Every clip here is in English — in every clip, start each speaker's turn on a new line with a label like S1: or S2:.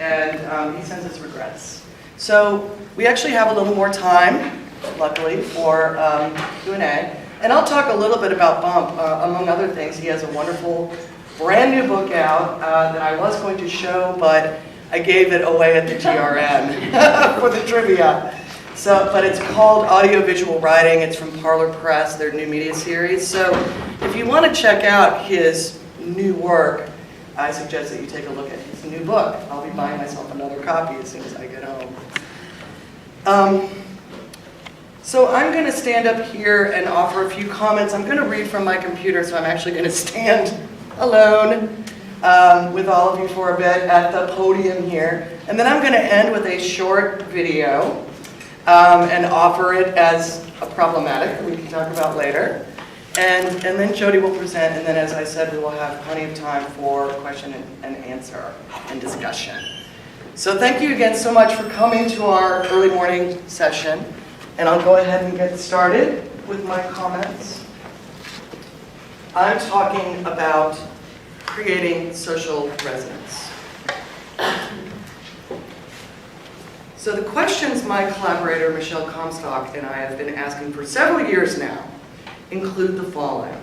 S1: and he sends his regrets. So we actually have a little more time, luckily, for Q&A. And I'll talk a little bit about Bump. Among other things, he has a wonderful brand new book out that I was going to show, but I gave it away at the GRN for the trivia. But it's called Audiovisual Writing. It's from Parlor Press, their new media series. So if you want to check out his new work, I suggest that you take a look at his new book. I'll be buying myself another copy as soon as I get home. So I'm going to stand up here and offer a few comments. I'm going to read from my computer, so I'm actually going to stand alone with all of you for a bit at the podium here. And then I'm going to end with a short video and offer it as a problematic that we can talk about later. And then Jody will present, and then as I said, we will have plenty of time for question and answer and discussion. So thank you again so much for coming to our early morning session. And I'll go ahead and get started with my comments. I'm talking about creating social resonance. So the questions my collaborator, Michelle Comstock, and I have been asking for several years now include the following.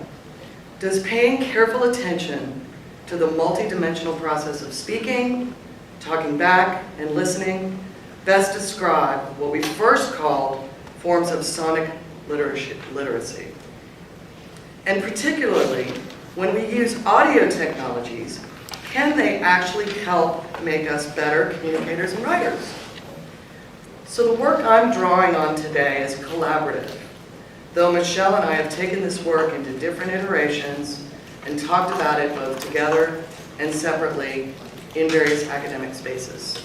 S1: Does paying careful attention to the multidimensional process of speaking, talking back, and listening best describe what we first called forms of sonic literacy? And particularly, when we use audio technologies, can they actually help make us better communicators and writers? So the work I'm drawing on today is collaborative, though Michelle and I have taken this work into different iterations and talked about it both together and separately in various academic spaces.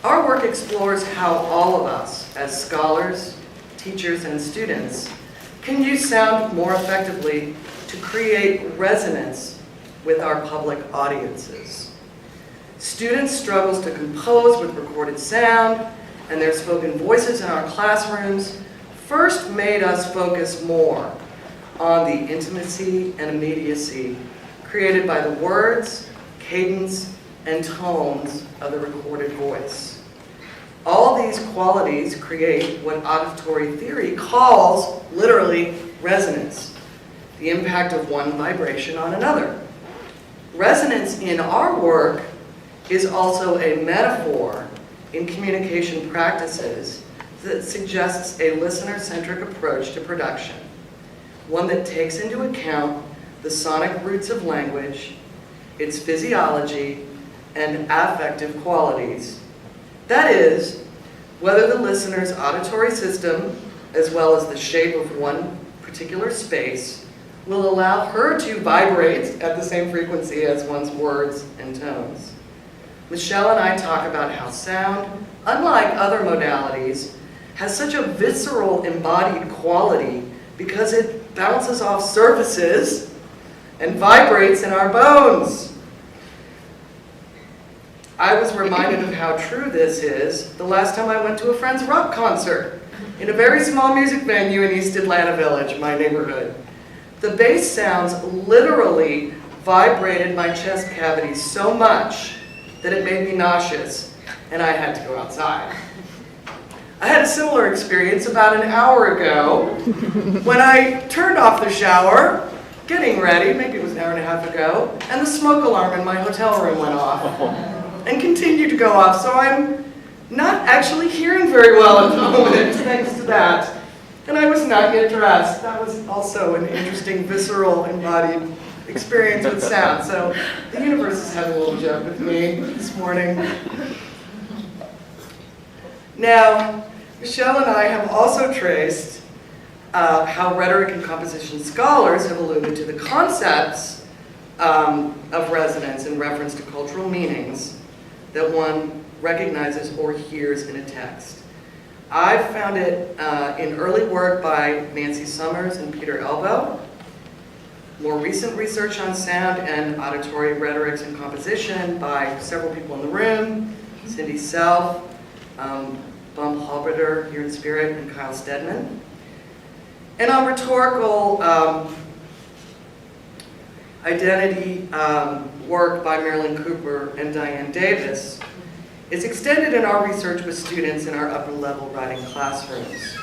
S1: Our work explores how all of us, as scholars, teachers, and students, can use sound more effectively to create resonance with our public audiences. Students' struggles to compose with recorded sound and their spoken voices in our classrooms first made us focus more on the intimacy and immediacy created by the words, cadence, and tones of the recorded voice. All these qualities create what auditory theory calls, literally, resonance, the impact of one vibration on another. Resonance in our work is also a metaphor in communication practices that suggests a listener-centric approach to production, one that takes into account the sonic roots of language, its physiology, and affective qualities. That is, whether the listener's auditory system, as well as the shape of one particular space, will allow her to vibrate at the same frequency as one's words and tones. Michelle and I talk about how sound, unlike other modalities, has such a visceral embodied quality because it bounces off surfaces and vibrates in our bones. I was reminded of how true this is the last time I went to a friend's rock concert in a very small music venue in East Atlanta Village, my neighborhood. The bass sounds literally vibrated my chest cavity so much that it made me nauseous, and I had to go outside. I had a similar experience about an hour ago when I turned off the shower, getting ready, maybe it was an hour and a half ago, and the smoke alarm in my hotel room went off and continued to go off, so I'm not actually hearing very well at the moment, thanks to that. And I was not yet dressed. That was also an interesting, visceral, embodied experience with sound. So the universe is having a little joke with me this morning. Now, Michelle and I have also traced how rhetoric and composition scholars have alluded to the concepts of resonance in reference to cultural meanings that one recognizes or hears in a text. I've found it in early work by Nancy Summers and Peter Elbow, more recent research on sound and auditory rhetorics and composition by several people in the room, Cindy Self, Bump Halberter here in spirit, and Kyle Stedman. And on rhetorical identity work by Marilyn Cooper and Diane Davis is extended in our research with students in our upper level writing classrooms.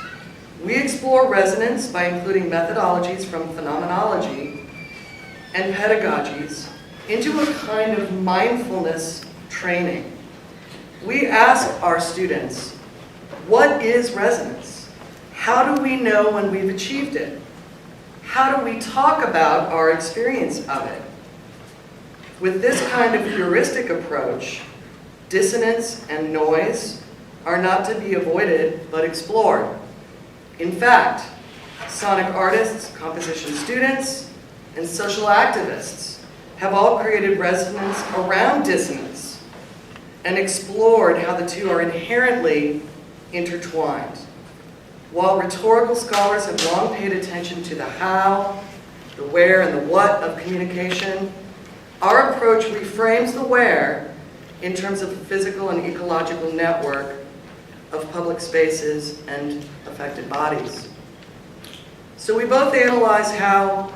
S1: We explore resonance by including methodologies from phenomenology and pedagogies into a kind of mindfulness training. We ask our students, what is resonance? How do we know when we've achieved it? How do we talk about our experience of it? With this kind of heuristic approach, dissonance and noise are not to be avoided but explored. In fact, sonic artists, composition students, and social activists have all created resonance around dissonance and explored how the two are inherently intertwined. While rhetorical scholars have long paid attention to the how, the where, and the what of communication, our approach reframes the where in terms of the physical and ecological network of public spaces and affected bodies. So we both analyze how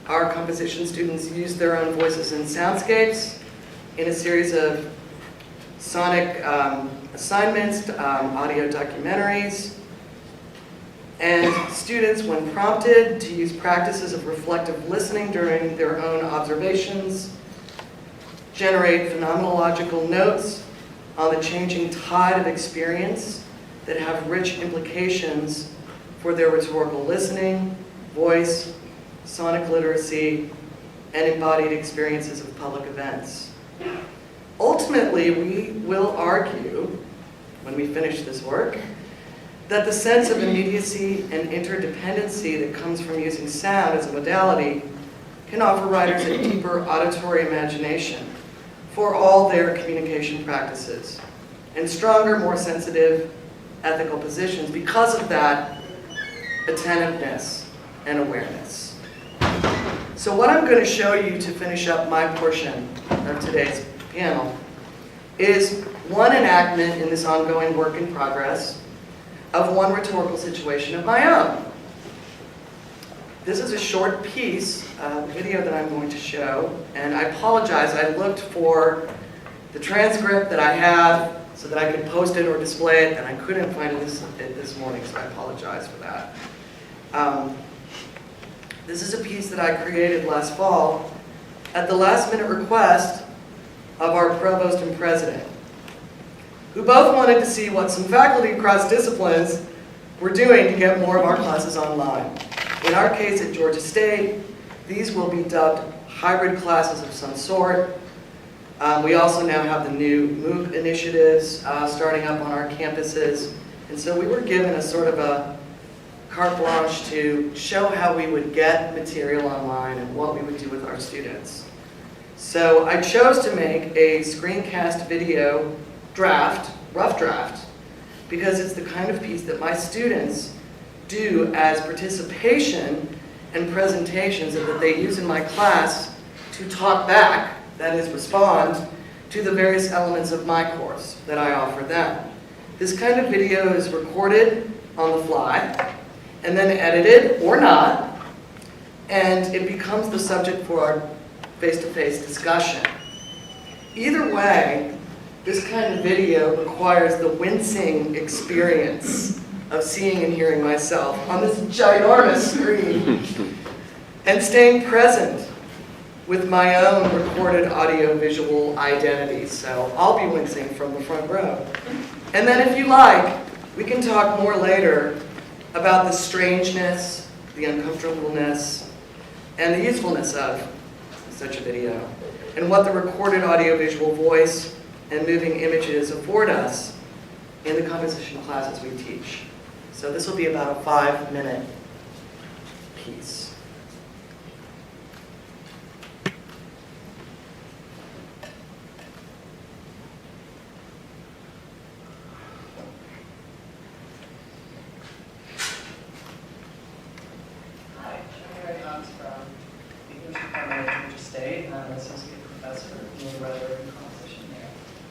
S1: our composition students use their own voices and soundscapes in a series of sonic assignments, audio documentaries, and students, when prompted, to use practices of reflective listening during their own observations, generate phenomenological notes on the changing tide of experience that have rich implications for their rhetorical listening, voice, sonic literacy, and embodied experiences of public events. Ultimately, we will argue, when we finish this work, that the sense of immediacy and interdependency that comes from using sound as a modality can offer writers a deeper auditory imagination for all their communication practices, and stronger, more sensitive ethical positions because of that attentiveness and awareness. So what I'm going to show you to finish up my portion of today's panel is one enactment in this ongoing work in progress of one rhetorical situation of my own. This is a short piece, video that I'm going to show, and I apologize, I looked for the transcript that I have so that I could post it or display it, and I couldn't find it this morning, so I apologize for that. This is a piece that I created last fall at the last minute request of our provost and president, who both wanted to see what some faculty across disciplines were doing to get more of our classes online. In our case at Georgia State, these will be dubbed hybrid classes of some sort. We also now have the new MOOC initiatives starting up on our campuses. And so we were given a sort of a carte blanche to show how we would get material online and what we would do with our students. So I chose to make a screencast video draft, rough draft, because it's the kind of piece that my students do as participation and presentations that they use in my class to talk back, that is, respond to the various elements of my course that I offer them. This kind of video is recorded on the fly and then edited or not, and it becomes the subject for our face-to-face discussion. Either way, this kind of video requires the wincing experience of seeing and hearing myself on this ginormous screen and staying present with my own recorded audio-visual identity. So I'll be wincing from the front row. And then if you like, we can talk more later about the strangeness, the uncomfortableness, and the usefulness of such a video, and what the recorded audio-visual voice and moving images afford us in the composition classes we teach. So this will be about a 5-minute piece.
S2: Hi, I'm Hocks from the English Department at Georgia State. I'm an associate professor in the writer and composition there.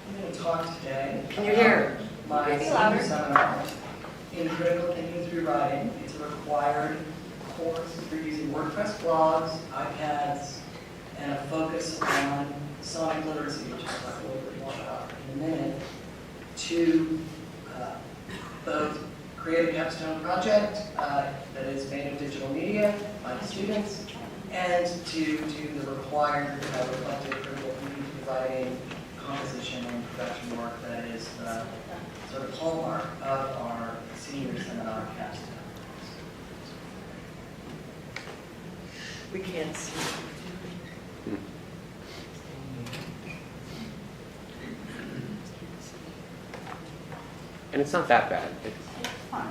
S2: I'm going to talk today.
S1: Can you hear?
S2: My senior seminar in critical thinking through writing. It's a required course for using WordPress blogs, iPads, and a focus on sonic literacy, which I'll talk a little bit more about in a minute, to both create a capstone project that is made of digital media by the students, and to do the required reflective critical thinking, providing composition and production work that is the sort of hallmark of our senior seminar capstone.
S1: We can't see.
S3: And it's not that bad.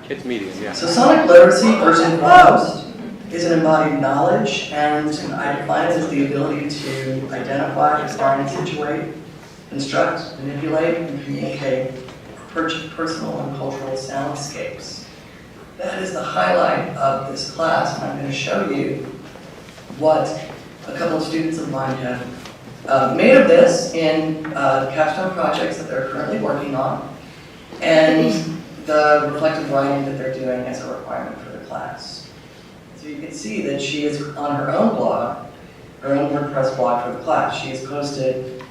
S3: It's medium, yeah.
S2: So sonic literacy, first and foremost, is an embodied knowledge, and I define it as the ability to identify, define, situate, construct, manipulate, and communicate personal and cultural soundscapes. That is the highlight of this class, and I'm going to show you what a couple of students of mine have made of this in capstone projects that they're currently working on, and the reflective writing that they're doing as a requirement for the class. So you can see that she is on her own blog, her own WordPress blog for the class. She has posted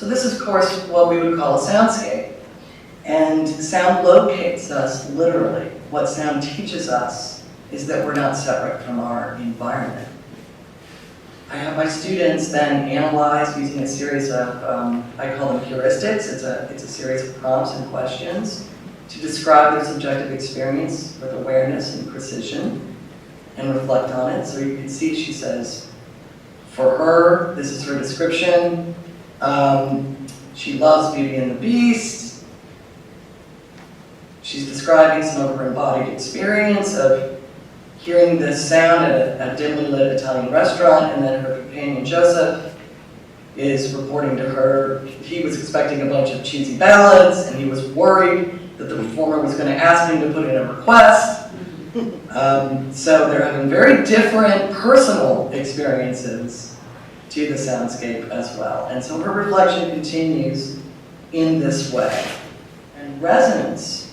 S2: So this is, of course, what we would call a soundscape. And sound locates us literally. What sound teaches us is that we're not separate from our environment. I have my students then analyze using a series of, I call them heuristics. It's a series of prompts and questions to describe their subjective experience with awareness and precision and reflect on it. So you can see she says, for her, this is her description. She loves Beauty and the Beast. She's describing some of her embodied experience of hearing this sound at a dimly lit Italian restaurant, and then her companion Joseph is reporting to her he was expecting a bunch of cheesy ballads, and he was worried that the performer was going to ask him to put in a request. So they're having very different personal experiences to the soundscape as well. And so her reflection continues in this way. And resonance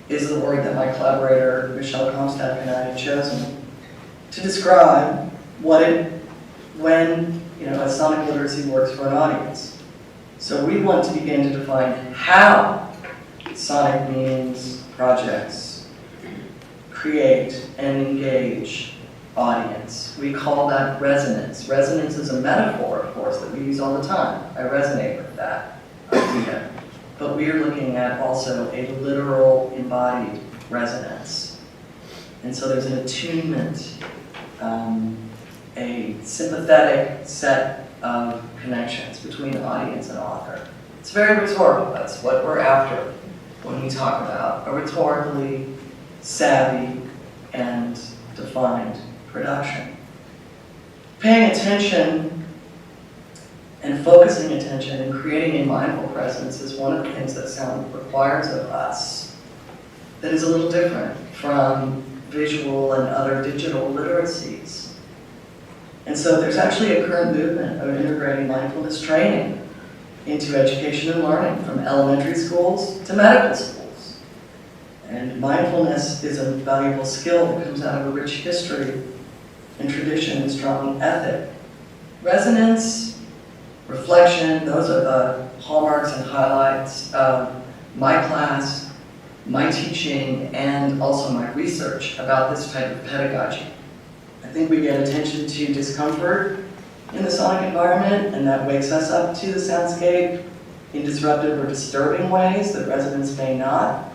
S2: is the word that my collaborator, Michelle Comstock, and I have chosen to describe when a sonic literacy works for an audience. So we want to begin to define how sonic means projects create and engage audience. We call that resonance. Resonance is a metaphor, of course, that we use all the time. I resonate with that idea. But we are looking at also a literal embodied resonance. And so there's an attunement, a sympathetic set of connections between audience and author. It's very rhetorical. That's what we're after when we talk about a rhetorically savvy and defined production. Paying attention and focusing attention and creating a mindful presence is one of the things that sound requires of us that is a little different from visual and other digital literacies. And so there's actually a current movement of integrating mindfulness training into education and learning from elementary schools to medical schools. And mindfulness is a valuable skill that comes out of a rich history and tradition and strong ethic. Resonance, reflection, those are the hallmarks and highlights of my class, my teaching, and also my research about this type of pedagogy. I think we get attention to discomfort in the sonic environment, and that wakes us up to the soundscape in disruptive or disturbing ways that residents may not.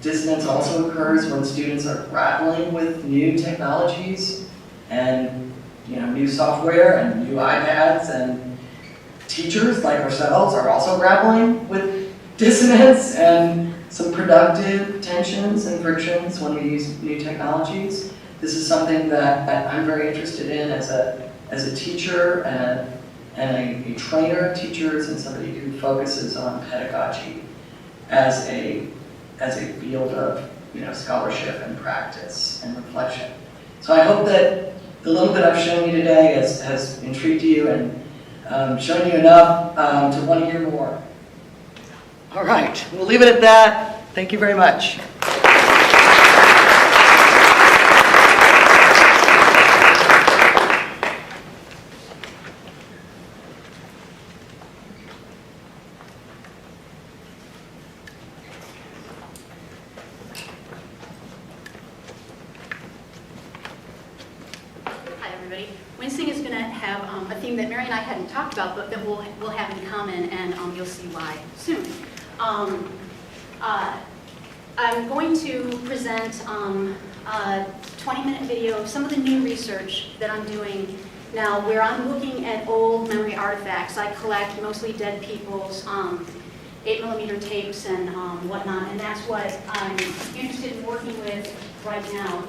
S2: Dissonance also occurs when students are grappling with new technologies and new software and new iPads, and teachers like ourselves are also grappling with dissonance and some productive tensions and frictions when we use new technologies. This is something that I'm very interested in as a teacher and and a trainer of teachers and somebody who focuses on pedagogy as a field of scholarship and practice and reflection. So I hope that the little bit I've shown you today has intrigued you and shown you enough to want to hear more.
S1: All right, we'll leave it at that. Thank you very much.
S4: Wincing is going to have a theme that Mary and I hadn't talked about, but that we'll have in common, and you'll see why soon. I'm going to present a 20-minute video of some of the new research that I'm doing now, where I'm looking at old memory artifacts. I collect mostly dead people's 8mm tapes and whatnot, and that's what I'm interested in working with right now.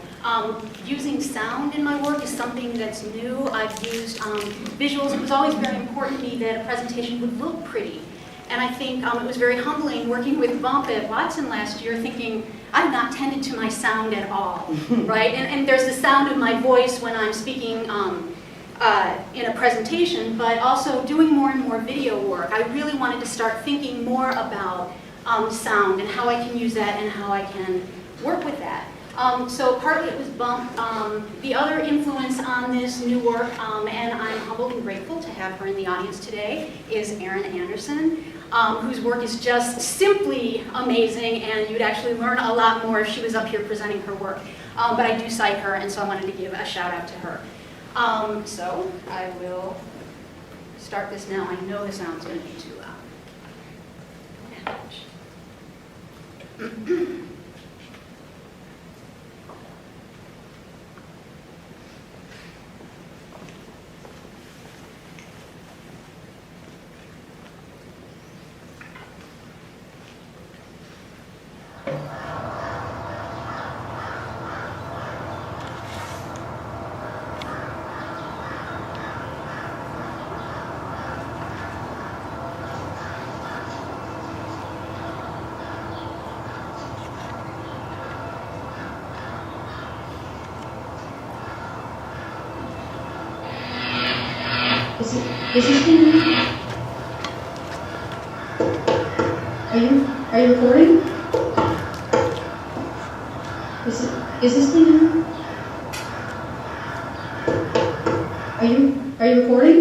S4: Using sound in my work is something that's new. I've used visuals. It was always very important to me that a presentation would look pretty. And I think it was very humbling working with Bump at Watson last year, thinking, I've not tended to my sound at all, right? And there's the sound of my voice when I'm speaking in a presentation, but also doing more and more video work. I really wanted to start thinking more about sound and how I can use that and how I can work with that. So partly it was Bump. The other influence on this new work, and I'm humbled and grateful to have her in the audience today, is Erin Anderson, whose work is just simply amazing, and you'd actually learn a lot more if she was up here presenting her work. But I do cite her, and so I wanted to give a shout out to her. So I will start this now. I know the sound's going to be too loud.
S5: Is this thing on? Are you recording? Is this thing on? Are you recording?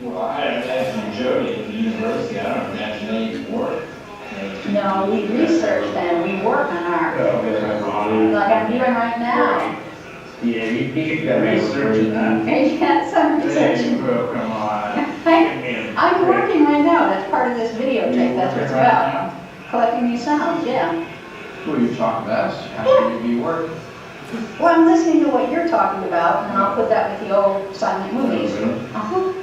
S6: Well, I imagine Jody at the university, I don't imagine any work.
S5: No, we research them. We work on our, like I'm doing right now.
S6: Yeah, you got research in that.
S5: Yeah, some research.
S6: Well, come on.
S5: I'm working right now. That's part of this videotape. That's what it's about. Collecting these sounds, yeah.
S6: Who are you talking about? How can you be working?
S5: Well, I'm listening to what you're talking about, and I'll put that with the old silent movies. Uh-huh.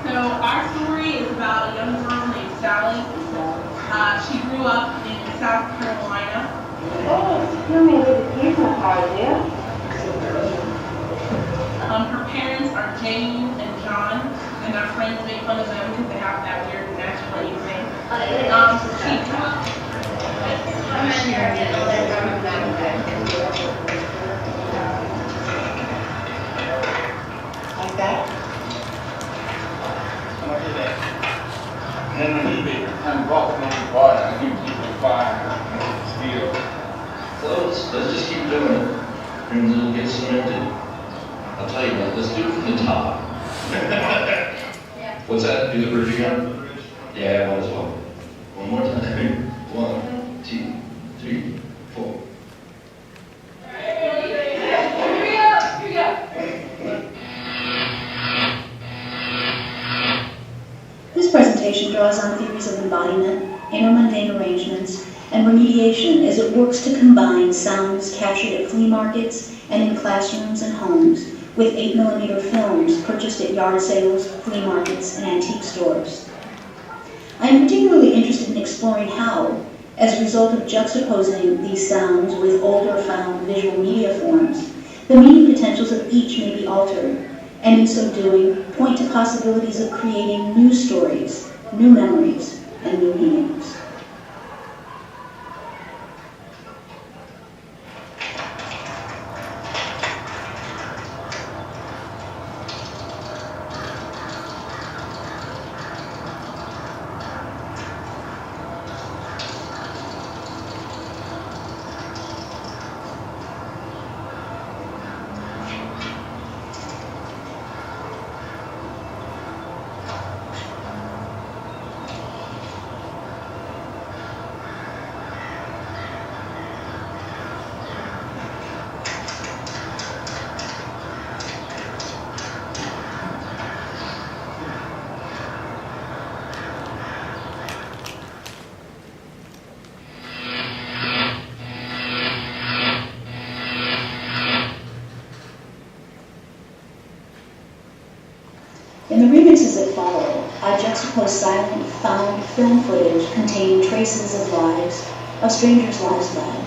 S7: So our story is about a young girl named Sally. She grew up in South Carolina.
S5: Oh, you mean the educational part, yeah?
S7: Her parents are Jane and John, and their friends make fun of them because they have that weird national thing. She grew up.
S5: Like that?
S6: then when you be kind of walking on the water, and you keep the fire still.
S8: So let's just keep doing it, and it'll get cemented. I'll tell you what, let's do it from the top. What's that? Do the bridge again? Yeah, might as well. One more time. 1, 2, 3, 4.
S9: This presentation draws on theories of embodiment, intermundane arrangements, and remediation as it works to combine sounds captured at flea markets and in classrooms and homes with 8mm films purchased at yard sales, flea markets, and antique stores. I am particularly interested in exploring how, as a result of juxtaposing these sounds with older found visual media forms, the meaning potentials of each may be altered, and in so doing, point to possibilities of creating new stories, new memories, and new meanings. In the remixes that follow, I juxtapose silent, found film footage containing traces of lives, of strangers' lives led,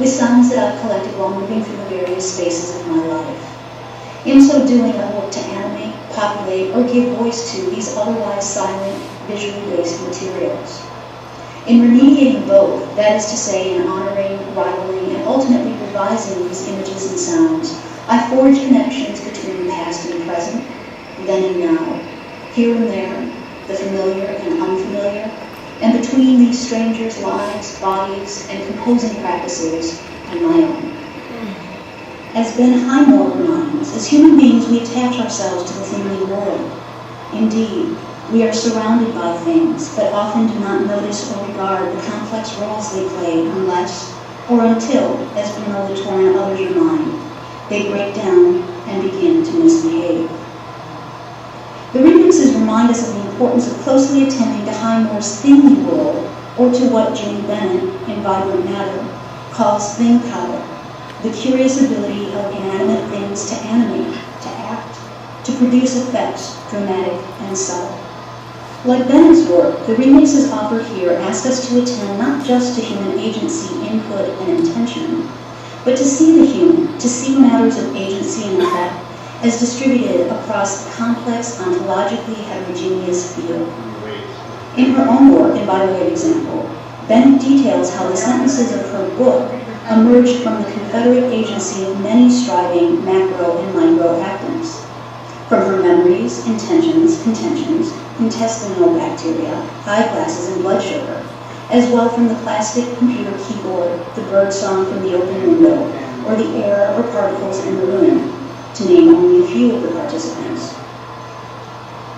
S9: with sounds that I've collected while moving through the various spaces of my life. In so doing, I work to animate, populate, or give voice to these otherwise silent, visually based materials. In remediating both, that is to say, in honoring, rivaling, and ultimately revising these images and sounds, I forge connections between past and present, then and now, here and there, the familiar and unfamiliar, and between these strangers' lives, bodies, and composing practices, and my own. As Ben Highmore reminds, as human beings we attach ourselves to the thingly world. Indeed, we are surrounded by things, but often do not notice or regard the complex roles they play unless, or until, as Bruno Latour and others remind, they break down and begin to misbehave. The remixes remind us of the importance of closely attending to Highmore's thingly world, or to what Jimmy Bennett, in Vibrant Matter, calls thing power, the curious ability of inanimate things to animate, to act, to produce effects, dramatic and subtle. Like Bennett's work, the remixes offered here ask us to attend not just to human agency, input, and intention, but to see the human, to see matters of agency and effect as distributed across a complex, ontologically heterogeneous field. In her own work, and by way of example, Bennett details how the sentences of her book emerged from the confederate agency of many striving macro and micro actants. From her memories, intentions, contentions, intestinal bacteria, eyeglasses, and blood sugar, as well from the plastic computer keyboard, the bird song from the open window, or the air or particles in the room, to name only a few of the participants.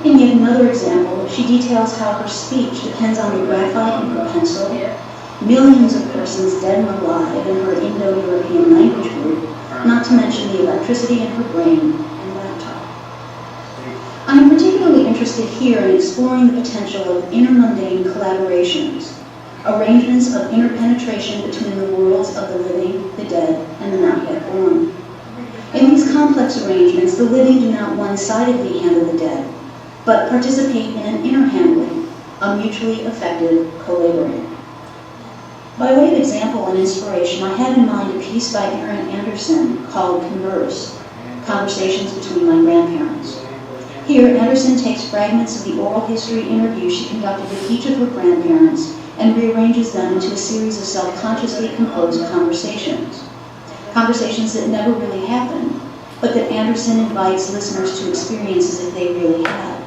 S9: In yet another example, she details how her speech depends on the graphite in her pencil, millions of persons dead and alive in her Indo-European language group, not to mention the electricity in her brain and laptop. I am particularly interested here in exploring the potential of intermundane collaborations, arrangements of interpenetration between the worlds of the living, the dead, and the not yet born. In these complex arrangements, the living do not one-sidedly handle the dead, but participate in an interhandling, a mutually effective co-laboring. By way of example and inspiration, I have in mind a piece by Erin Anderson called Converse, Conversations Between My Grandparents. Here, Anderson takes fragments of the oral history interview she conducted with each of her grandparents and rearranges them into a series of self-consciously composed conversations. Conversations that never really happened, but that Anderson invites listeners to experience as if they really had.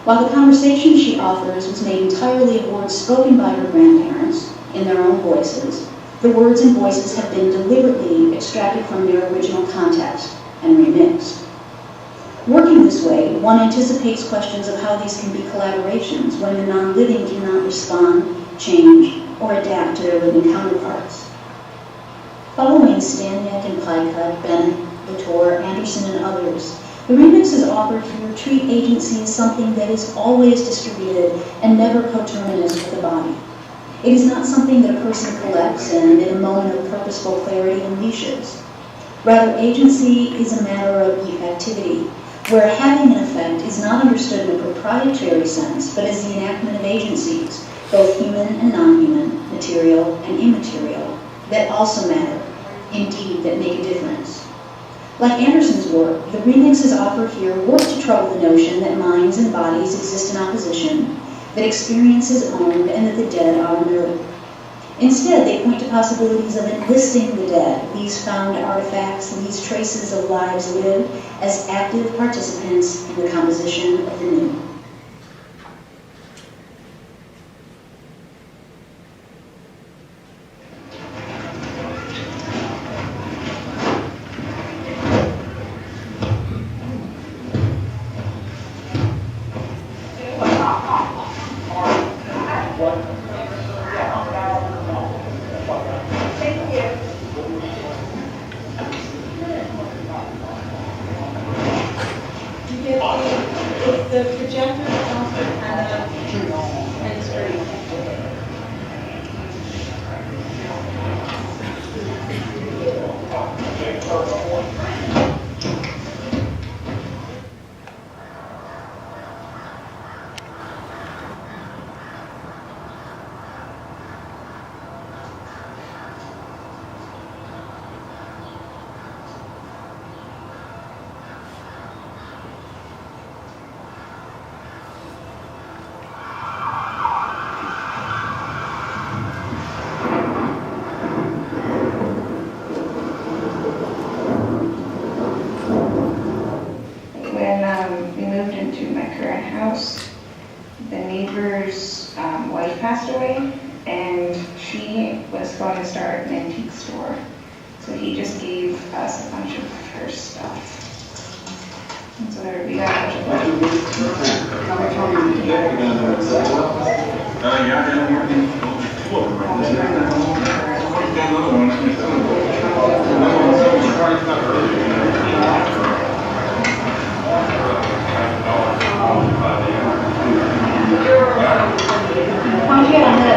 S9: While the conversation she offers was made entirely of words spoken by her grandparents in their own voices, the words and voices have been deliberately extracted from their original context and remixed. Working this way, one anticipates questions of how these can be collaborations when the non-living cannot respond, change, or adapt to their living counterparts. Following Staniak and Plycutt, Bennett, Latour, Anderson, and others, the remixes offered here treat agency as something that is always distributed and never coterminous with the body. It is not something that a person collects and in a moment of purposeful clarity unleashes. Rather, agency is a matter of effectivity, where having an effect is not understood in a proprietary sense, but as the enactment of agencies, both human and non-human, material and immaterial, that also matter, indeed, that make a difference. Like Anderson's work, the remixes offered here work to trouble the notion that minds and bodies exist in opposition, that experience is owned, and that the dead are inert. Instead, they point to possibilities of enlisting the dead, these found artifacts, these traces of lives lived, as active participants in the composition of the new.
S7: The projector is also kind of and it's pretty.
S10: When we moved into my current house, the neighbor's wife passed away, and she was going to start an antique store. So he just gave us a bunch of her stuff. And so there we got a bunch of
S5: How'd you get on this?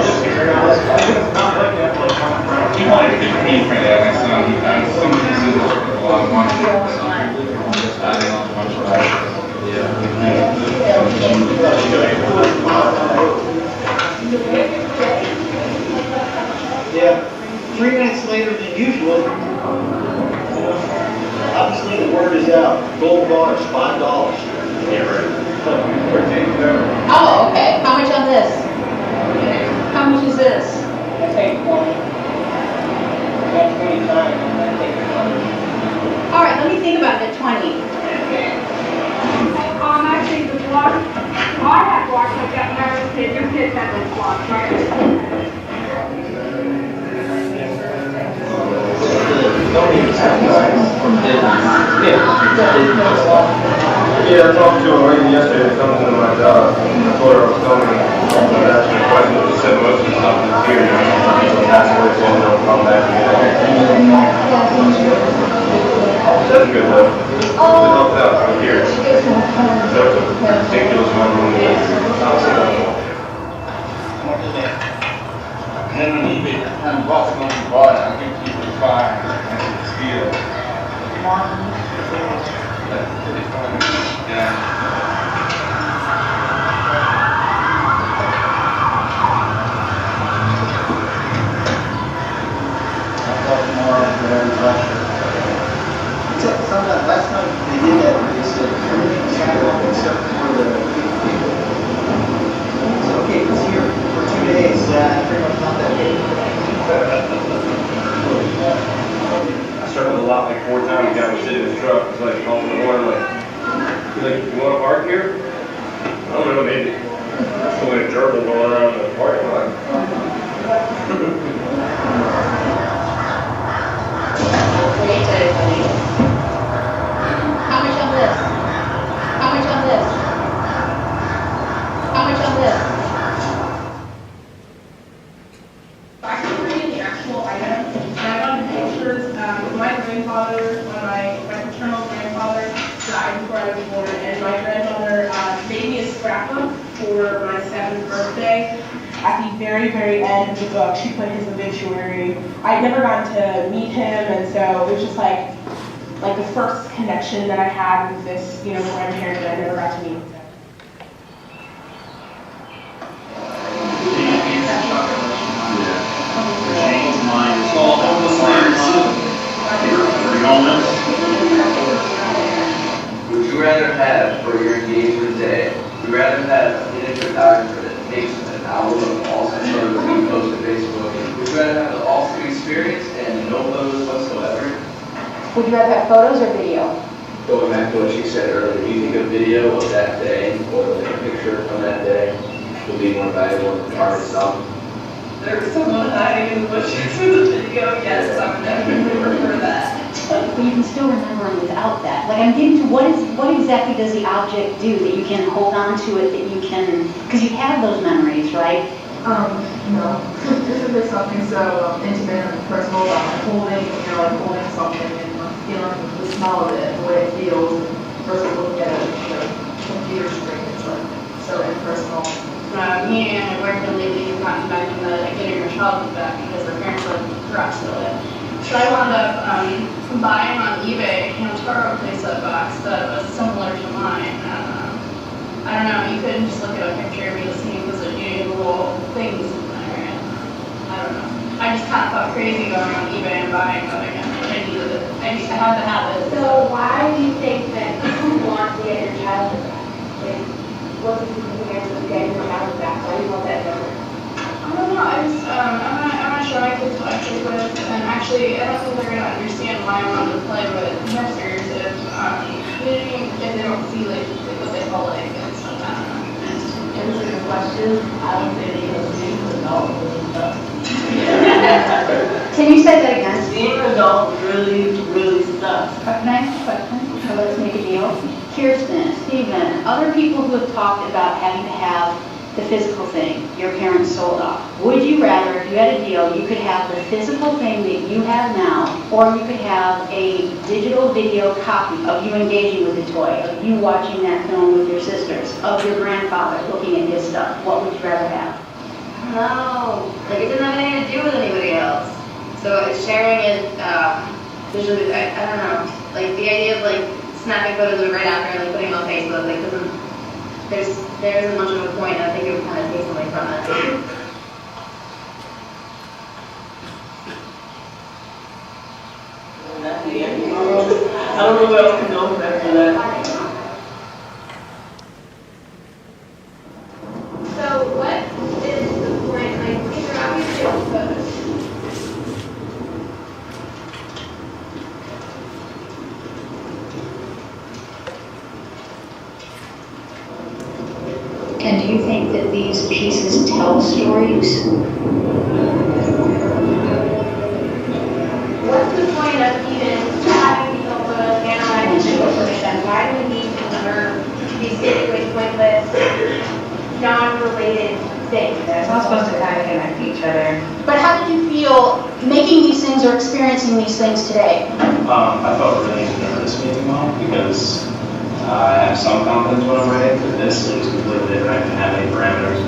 S6: He wanted to get me for that, and so he found some pieces of a lot of money. So I'm just adding on a bunch of
S11: Yeah, 3 minutes later than usual. know, maybe. That's the way a gerbil going around the parking lot.
S5: Great day, buddy. How much on this? How much on this? How much on this?
S7: Back to reading the actual item, and I got pictures, my grandfather, my paternal grandfather died before I was born, and my grandmother made me a scrapbook for my 7th birthday. At the very, very end of the book, she put his obituary. I'd never gotten to meet him, and so it was just like the first connection that I had with this, grandparent that I never got to meet.
S12: Would you rather have for your engagement day, would you rather have an photographer that takes an album of awesome photos that you post to Facebook? Would you rather have an awesome experience and no photos whatsoever?
S5: Would you rather have photos or video?
S12: Going back to what she said earlier, do you think a video of that day or like a picture from that day will be more valuable than the art itself?
S2: There was someone hiding in the bushes in the video, yes, I would definitely prefer that.
S9: But you can still remember them without that. Like, I'm getting to what exactly does the object do that you can hold on to it, that you can, because you have those memories, right?
S13: No. This is something so intimate and personal about holding, holding something and feeling the smell of it, the way it feels, versus looking at a computer screen. It's like so impersonal.
S14: Me and my boyfriend lately have gotten back into getting our childhood back because our parents like garage sale it. So I wound up buying on eBay a Hamtaro playset box that was similar to mine. I don't know, you couldn't just look at a picture and be the same because it needed little things in there. And I don't know. I just kind of felt crazy going on eBay and buying them again. I needed it. I had to have it.
S4: So why do you think that you want to get your childhood back? Like, what's the significance of getting your childhood back? Why do you want that memory?
S14: I don't know. I'm not sure I could talk to with, and actually, I don't think they're gonna understand why I wanted to play with hamsters if they don't see like what they felt like and stuff. I don't know.
S13: To answer your question, I don't think they can see an adult really stuff.
S5: Can you say that again?
S2: Being an adult really, really sucks.
S5: Can I ask a question? So let's make a deal. Kirsten, Stephen, other people who have talked about having to have the physical thing your parents sold off. Would you rather, if you had a deal, you could have the physical thing that you have now, or you could have a digital video copy of you engaging with the toy, of you watching that film with your sisters, of your grandfather looking at his stuff? What would you rather have?
S15: No, like it doesn't have anything to do with anybody else. So it's sharing it visually. I don't know. Like the idea of like snapping photos of right after and like putting them on Facebook, like there isn't much of a point. I think it would kind of take something from it.
S2: I don't know where else to go after that.
S4: So what is the point? Like, these are obviously old photos.
S9: And do you think that these pieces tell stories?
S4: What's the point of even having these old photos analyzed and information? Why do we need to preserve these seemingly pointless, non-related things?
S10: It's all supposed to kind of connect each other.
S5: But how did you feel making these things or experiencing these things today?
S16: I felt really nervous making them because I have some confidence when I'm writing, but this is completely different. I didn't have any parameters.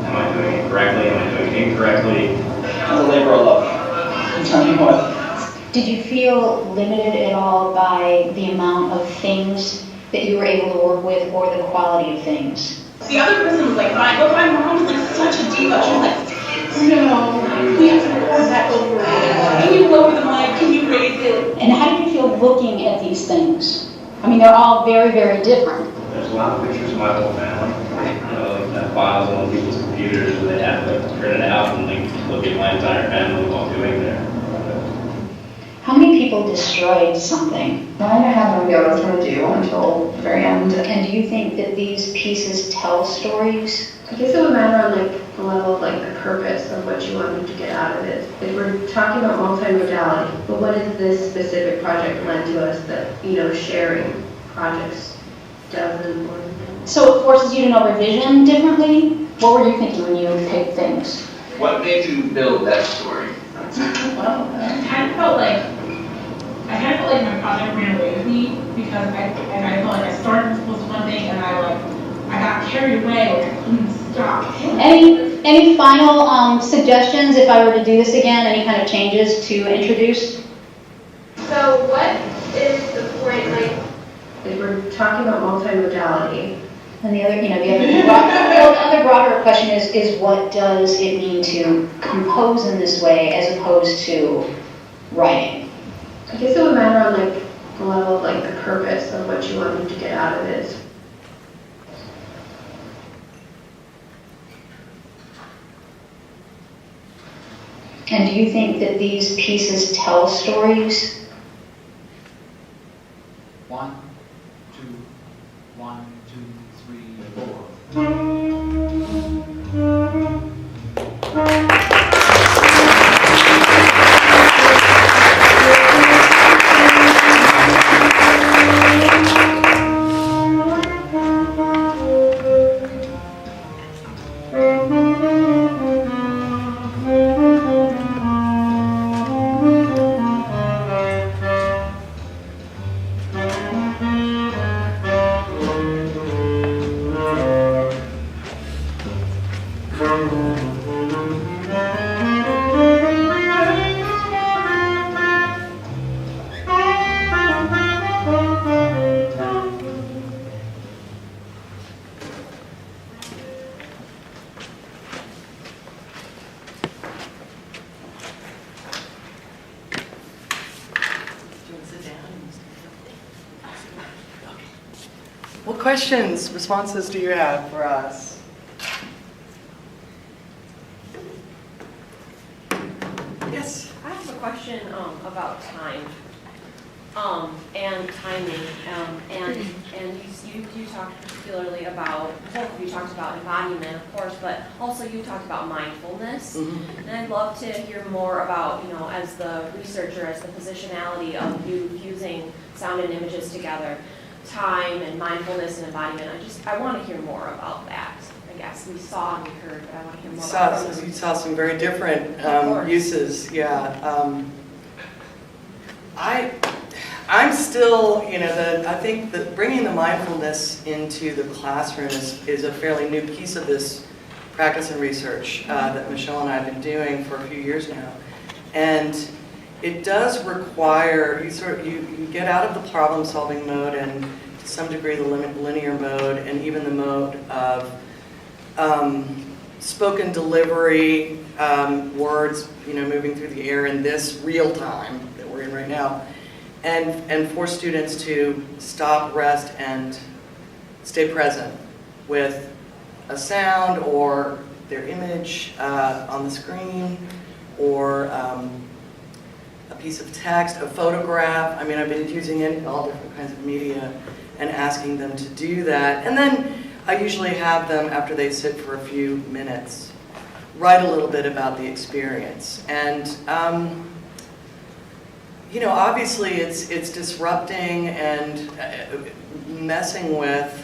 S16: Am I doing it correctly? Am I doing it incorrectly? It's a labor of love. Tell me what.
S9: Did you feel limited at all by the amount of things that you were able to work with or the quality of things?
S7: The other person was like, my mom was like such a diva. She was like, no, we have to record that over again. Can you lower the mic? Can you raise it?
S5: And how did you feel looking at these things? I mean, they're all very, very different.
S16: There's a lot of pictures of my whole family. Like files on people's computers where they have to print it out and like look at my entire family while doing there.
S5: How many people destroyed something?
S10: I had no idea what I was going to do until the very end.
S5: And do you think that these pieces tell stories?
S14: I guess it would matter on like the level of like the purpose of what you wanted to get out of it. If we're talking about multimodality, but what is this specific project lend to us that, you know, sharing projects doesn't?
S5: So it forces you to know revision differently? What were you thinking when you picked things?
S12: What made you build that story?
S7: Well, I kind of felt like my project ran away with me because I felt like I started with one thing and I got carried away, like I couldn't stop.
S5: Any final suggestions if I were to do this again? Any kind of changes to introduce?
S14: So what is the point, like, if we're talking about multimodality?
S5: And the other broader question is what does it mean to compose in this way as opposed to writing?
S14: I guess it would matter on like the level of like the purpose of what you wanted to get out of it.
S5: And do you think that these pieces tell stories?
S17: 1, 2, 1, 2, 3, 4.
S1: What questions, responses do you have for us? Yes?
S18: I have a question about time and timing. And you talked particularly about, both of you talked about embodiment, of course, but also you talked about mindfulness. And I'd love to hear more about, you know, as the researcher, as the positionality of you fusing sound and images together, time and mindfulness and embodiment. I want to hear more about that. I guess we saw and we heard, but I want to hear more about it.
S1: You saw some very different uses, yeah. I'm still, you know, I think that bringing the mindfulness into the classroom is a fairly new piece of this practice and research that Michelle and I have been doing for a few years now. And it does require, you get out of the problem-solving mode and to some degree the linear mode and even the mode of spoken delivery, words, you know, moving through the air in this real time that we're in right now, and for students to stop, rest, and stay present with a sound or their image on the screen or a piece of text, a photograph. I mean, I've been using all different kinds of media and asking them to do that. And then I usually have them, after they sit for a few minutes, write a little bit about the experience. And, you know, obviously it's disrupting and messing with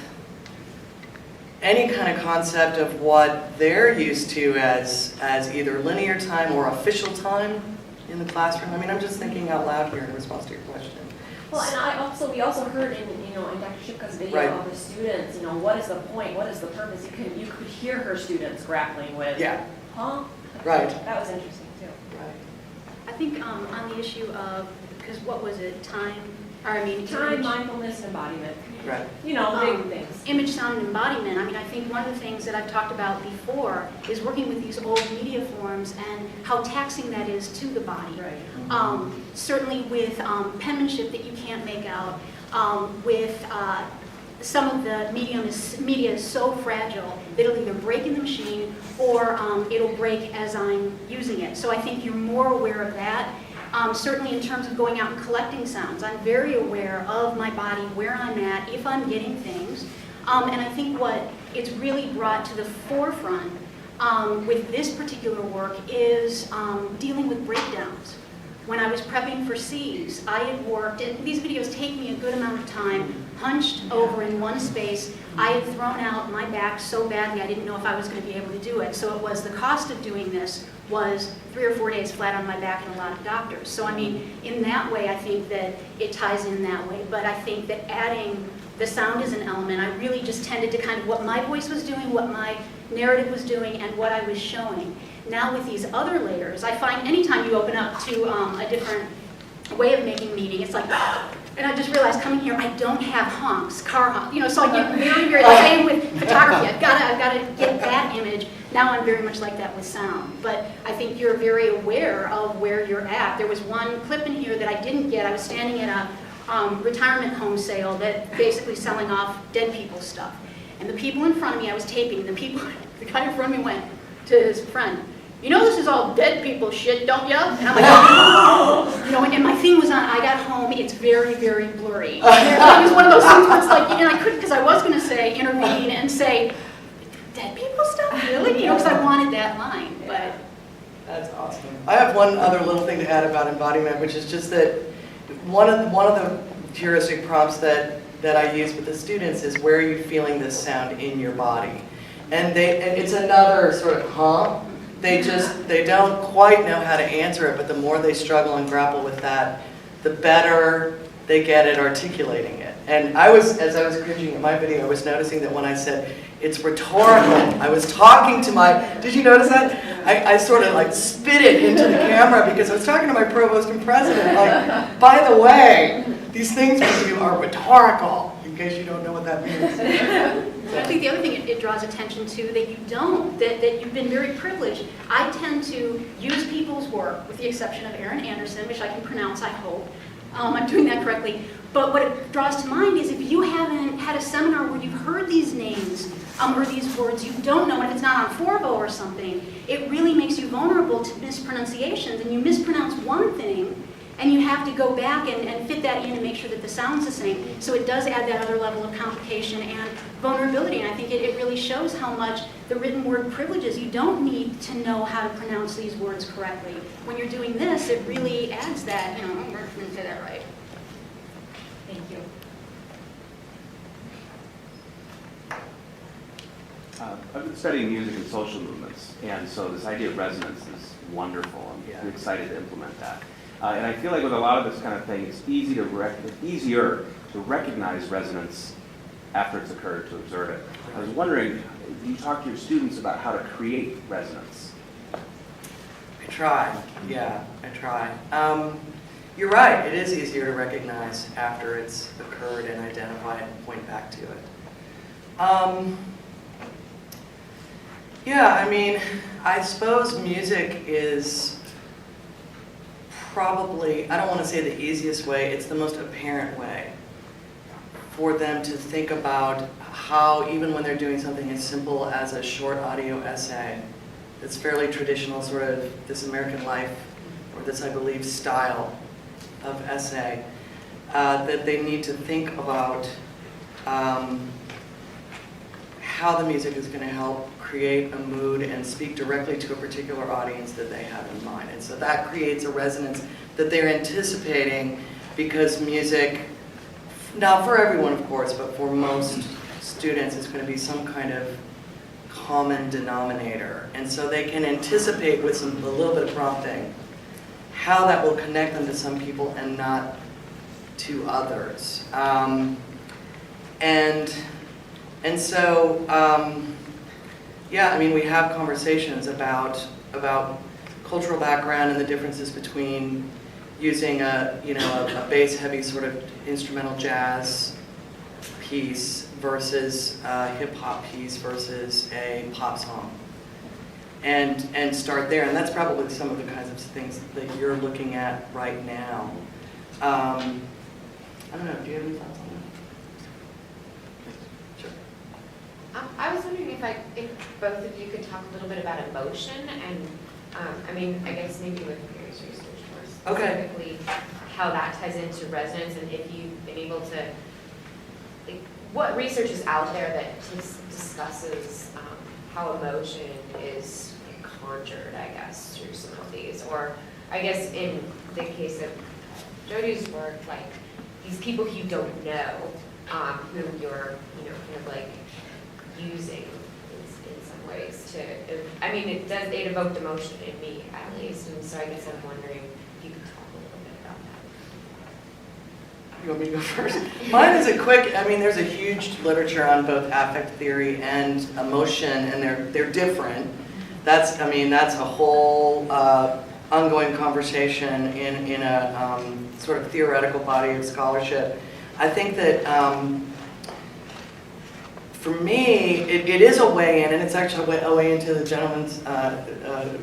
S1: any kind of concept of what they're used to as either linear time or official time in the classroom. I mean, I'm just thinking out loud here in response to your question.
S18: Well, and we also heard in Dr. Shipka's video of the students, you know, what is the point, what is the purpose? You could hear her students grappling with, huh?
S1: Right.
S18: That was interesting too.
S1: Right.
S4: I think on the issue of, because what was it, time,
S18: mindfulness, and embodiment.
S1: Right.
S18: You know, big things.
S4: Image, sound, and embodiment. I mean, I think one of the things that I've talked about before is working with these old media forms and how taxing that is to the body.
S18: Right.
S4: Certainly with penmanship that you can't make out, with some of the media is so fragile that it'll either break in the machine or it'll break as I'm using it. So I think you're more aware of that. Certainly in terms of going out and collecting sounds, I'm very aware of my body, where I'm at, if I'm getting things. And I think what it's really brought to the forefront with this particular work is dealing with breakdowns. When I was prepping for C's, I had worked, and these videos take me a good amount of time, hunched over in one space. I had thrown out my back so badly I didn't know if I was going to be able to do it. So it was the cost of doing this was 3 or 4 days flat on my back and a lot of doctors. So I mean, in that way, I think that it ties in that way. But I think that adding the sound as an element, I really just tended to kind of what my voice was doing, what my narrative was doing, and what I was showing. Now with these other layers, I find anytime you open up to a different way of making meaning, it's like, and I just realized coming here, I don't have honks, car honks, you know, so I get very, very, the same with photography, I've got to get that image. Now I'm very much like that with sound, but I think you're very aware of where you're at. There was one clip in here that I didn't get. I was standing at a retirement home sale that basically selling off dead people's stuff. And the people in front of me, I was taping, the guy in front of me went to his friend, "You know this is all dead people shit, don't ya?" And I'm like, oh. You know, and my thing was on, I got home, it's very, very blurry. It was one of those things where it's like, and I couldn't, because I was going to say, intervene and say, dead people stuff, really? You know, because I wanted that line, but.
S1: That's awesome. I have one other little thing to add about embodiment, which is just that one of the heuristic prompts that I use with the students is, where are you feeling this sound in your body? And it's another sort of, they don't quite know how to answer it, but the more they struggle and grapple with that, the better they get at articulating it. And as I was cringing at my video, I was noticing that when I said, it's rhetorical, I was talking to did you notice that? I sort of like spit it into the camera because I was talking to my provost and president, like, by the way, these things with you are rhetorical, in case you don't know what that means.
S4: I think the other thing it draws attention to that you don't, that you've been very privileged. I tend to use people's work, with the exception of Erin Anderson, which I can pronounce, I hope. I'm doing that correctly. But what it draws to mind is if you haven't had a seminar where you've heard these names or these words you don't know, and if it's not on Forvo or something, it really makes you vulnerable to mispronunciations. And you mispronounce one thing, and you have to go back and fit that in and make sure that the sound's the same. So it does add that other level of complication and vulnerability. And I think it really shows how much the written word privileges. You don't need to know how to pronounce these words correctly. When you're doing this, it really adds that, you know, I'm going to say that right. Thank you.
S19: I've been studying music and social movements, and so this idea of resonance is wonderful. I'm excited to implement that. And I feel like with a lot of this kind of thing, it's easier to recognize resonance after it's occurred, to observe it. I was wondering, do you talk to your students about how to create resonance?
S1: I try, yeah, I try. You're right, it is easier to recognize after it's occurred and identify it and point back to it. Yeah, I mean, I suppose music is probably, I don't want to say the easiest way, it's the most apparent way for them to think about how, even when they're doing something as simple as a short audio essay, that's fairly traditional, sort of This American Life, or this, I believe, style of essay, that they need to think about how the music is going to help create a mood and speak directly to a particular audience that they have in mind. And so that creates a resonance that they're anticipating, because music, not for everyone of course, but for most students, it's going to be some kind of common denominator. And so they can anticipate with a little bit of prompting how that will connect them to some people and not to others. And so, yeah, I mean, we have conversations about cultural background and the differences between using a bass-heavy sort of instrumental jazz piece versus a hip-hop piece versus a pop song, and start there. And that's probably some of the kinds of things that you're looking at right now. I don't know. Do you have any thoughts on that?
S20: I was wondering if both of you could talk a little bit about emotion and, I mean, I guess maybe with Gary's research first.
S1: Okay.
S20: specifically how that ties into resonance, and if you've been able to, like, what research is out there that discusses how emotion is conjured, I guess, through some of these, or I guess in the case of Jody's work, like these people who you don't know, who you're, kind of like using in some ways to, I mean, it evoked emotion in me at least, and so I guess I'm wondering if you could talk a little bit about that.
S1: You want me to go first? Mine is a quick, I mean, there's a huge literature on both affect theory and emotion, and they're different. That's a whole ongoing conversation in a sort of theoretical body of scholarship. I think that for me, it is a way in, and it's actually a way into the gentleman's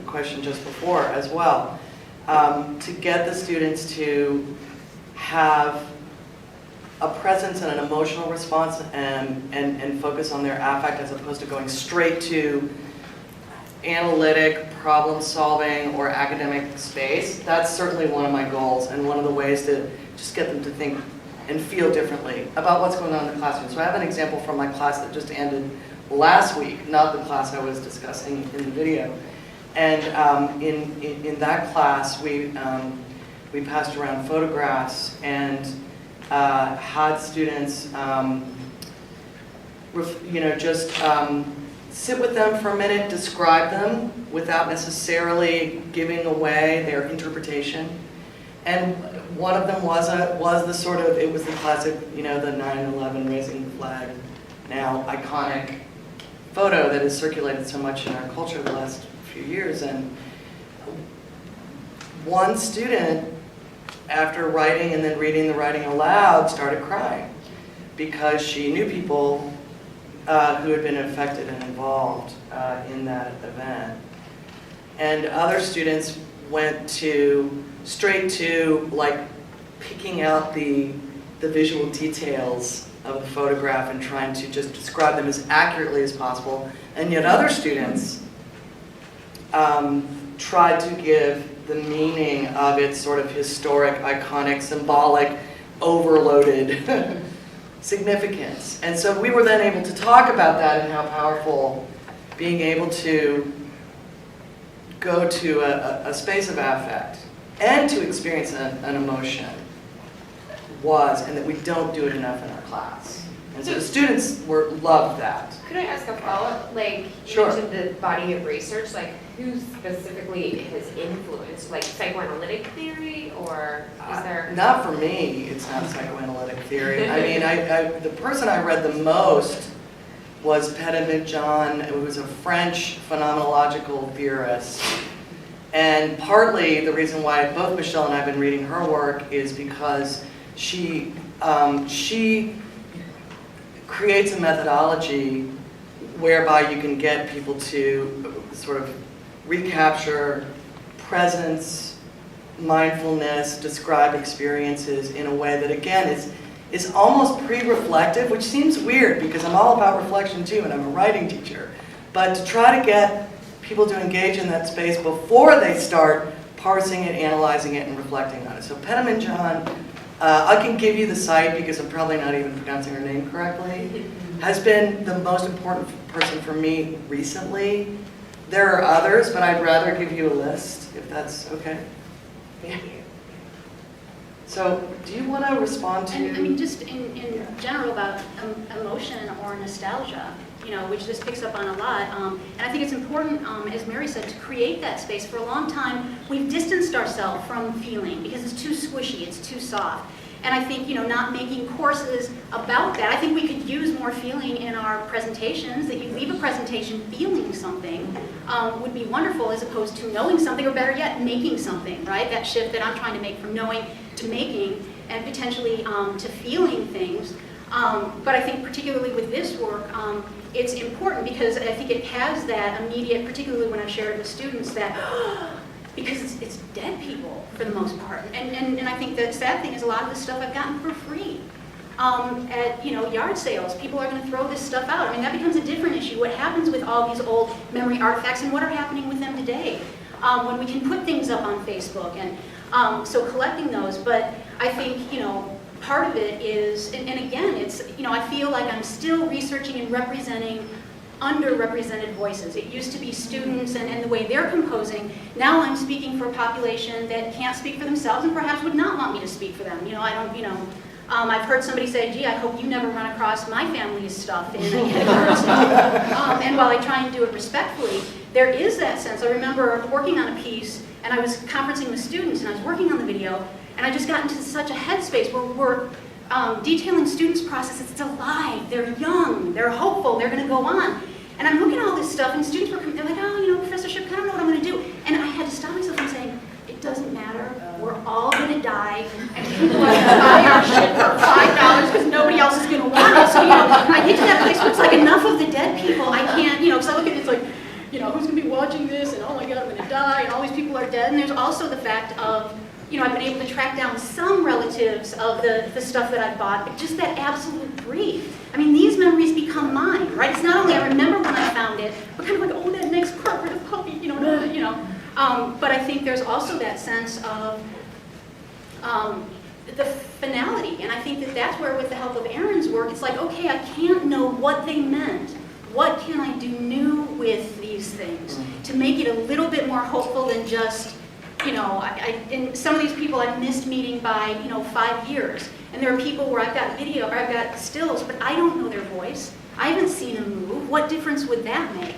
S1: question just before as well, to get the students to have a presence and an emotional response and focus on their affect as opposed to going straight to analytic, problem solving, or academic space. That's certainly one of my goals and one of the ways to just get them to think and feel differently about what's going on in the classroom. So I have an example from my class that just ended last week, not the class I was discussing in the video. And in that class, we passed around photographs and had students, just sit with them for a minute, describe them without necessarily giving away their interpretation. And one of them was the sort of, it was the classic, the 9/11 raising the flag, now iconic photo that has circulated so much in our culture the last few years. And one student, after writing and then reading the writing aloud, started crying because she knew people who had been affected and involved in that event. And other students went straight to like picking out the visual details of the photograph and trying to just describe them as accurately as possible. And yet other students tried to give the meaning of its sort of historic, iconic, symbolic, overloaded significance. And so we were then able to talk about that and how powerful being able to go to a space of affect and to experience an emotion was, and that we don't do it enough in our class. And so the students loved that.
S20: Could I ask a follow-up? Like,
S1: Sure.
S20: you mentioned the body of research, like who specifically has influenced, like psychoanalytic theory, or is there?
S1: Not for me, it's not psychoanalytic theory. I mean, the person I read the most was Pédamit-Jean, who was a French phenomenological theorist. And partly the reason why both Michelle and I have been reading her work is because she creates a methodology whereby you can get people to sort of recapture presence, mindfulness, describe experiences in a way that, again, is almost pre-reflective, which seems weird because I'm all about reflection too, and I'm a writing teacher. But to try to get people to engage in that space before they start parsing it, analyzing it, and reflecting on it. So Pédamit-Jean, I can give you the site because I'm probably not even pronouncing her name correctly, has been the most important person for me recently. There are others, but I'd rather give you a list, if that's okay.
S20: Thank you.
S1: So, do you want to respond to?
S4: And I mean, just in general about emotion or nostalgia, which this picks up on a lot. And I think it's important, as Mary said, to create that space. For a long time, we've distanced ourselves from feeling because it's too squishy, it's too soft. And I think, not making courses about that. I think we could use more feeling in our presentations, that you leave a presentation feeling something would be wonderful, as opposed to knowing something, or better yet, making something, right? That shift that I'm trying to make from knowing to making, and potentially to feeling things. But I think particularly with this work, it's important because I think it has that immediate, particularly when I've shared it with students, that because it's dead people for the most part. And I think the sad thing is a lot of this stuff I've gotten for free. At yard sales, people are going to throw this stuff out. I mean, that becomes a different issue. What happens with all these old memory artifacts, and what are happening with them today? When we can put things up on Facebook, and So collecting those, but I think, part of it is, and again, it's, I feel like I'm still researching and representing underrepresented voices. It used to be students and the way they're composing. Now I'm speaking for a population that can't speak for themselves and perhaps would not want me to speak for them. I've heard somebody say, gee, I hope you never run across my family's stuff in and while I try and do it respectfully, there is that sense. I remember working on a piece and I was conferencing with students and I was working on the video and I just got into such a headspace where we're detailing students' process. It's alive, they're young, they're hopeful, they're going to go on. And I'm looking at all this stuff and students were they're like, oh, Professor Shipka, I don't know what I'm going to do. And I had to stop myself and say, it doesn't matter, we're all going to die, and people are going to buy our shit for $5 because nobody else is going to want it. So, I get to that place where it's like enough of the dead people, I can't, because I look at it, it's like, who's going to be watching this, and oh my God, I'm going to die, and all these people are dead. And there's also the fact of, I've been able to track down some relatives of the stuff that I've bought, but just that absolute grief. I mean, these memories become mine, right? It's not only I remember when I found it, but kind of like, oh, that next cooperative puppy, But I think there's also that sense of the finality, and I think that that's where, with the help of Aaron's work, it's like, okay, I can't know what they meant. What can I do new with these things to make it a little bit more hopeful than just, and some of these people I've missed meeting by, 5 years. And there are people where I've got video, or I've got stills, but I don't know their voice. I haven't seen them move. What difference would that make?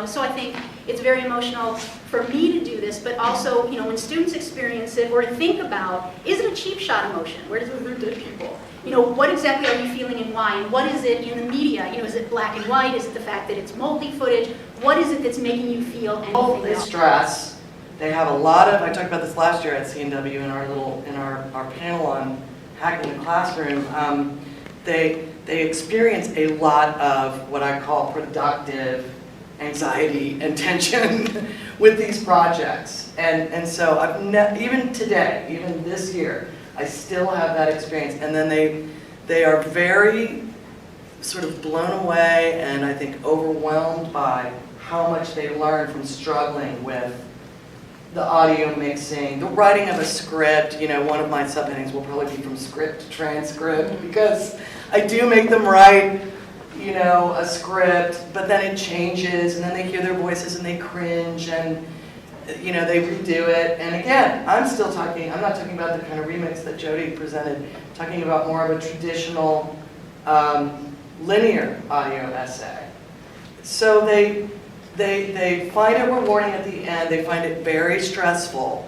S4: So I think it's very emotional for me to do this, but also, when students experience it or think about, is it a cheap shot emotion? Where does it move to people? What exactly are you feeling and why? And what is it in the media? Is it black and white? Is it the fact that it's multi-footage? What is it that's making you feel anything
S1: It's
S4: else?
S1: stress. They have a lot of, I talked about this last year at CNW in our panel on hacking the classroom. They experience a lot of what I call productive anxiety and tension with these projects. And so even today, even this year, I still have that experience. And then they are very sort of blown away and I think overwhelmed by how much they learn from struggling with the audio mixing, the writing of a script. One of my subheadings will probably be from script to transcript because I do make them write, a script, but then it changes and then they hear their voices and they cringe and, they redo it. And again, I'm not talking about the kind of remix that Jody presented, I'm talking about more of a traditional linear audio essay. So they find it rewarding at the end. They find it very stressful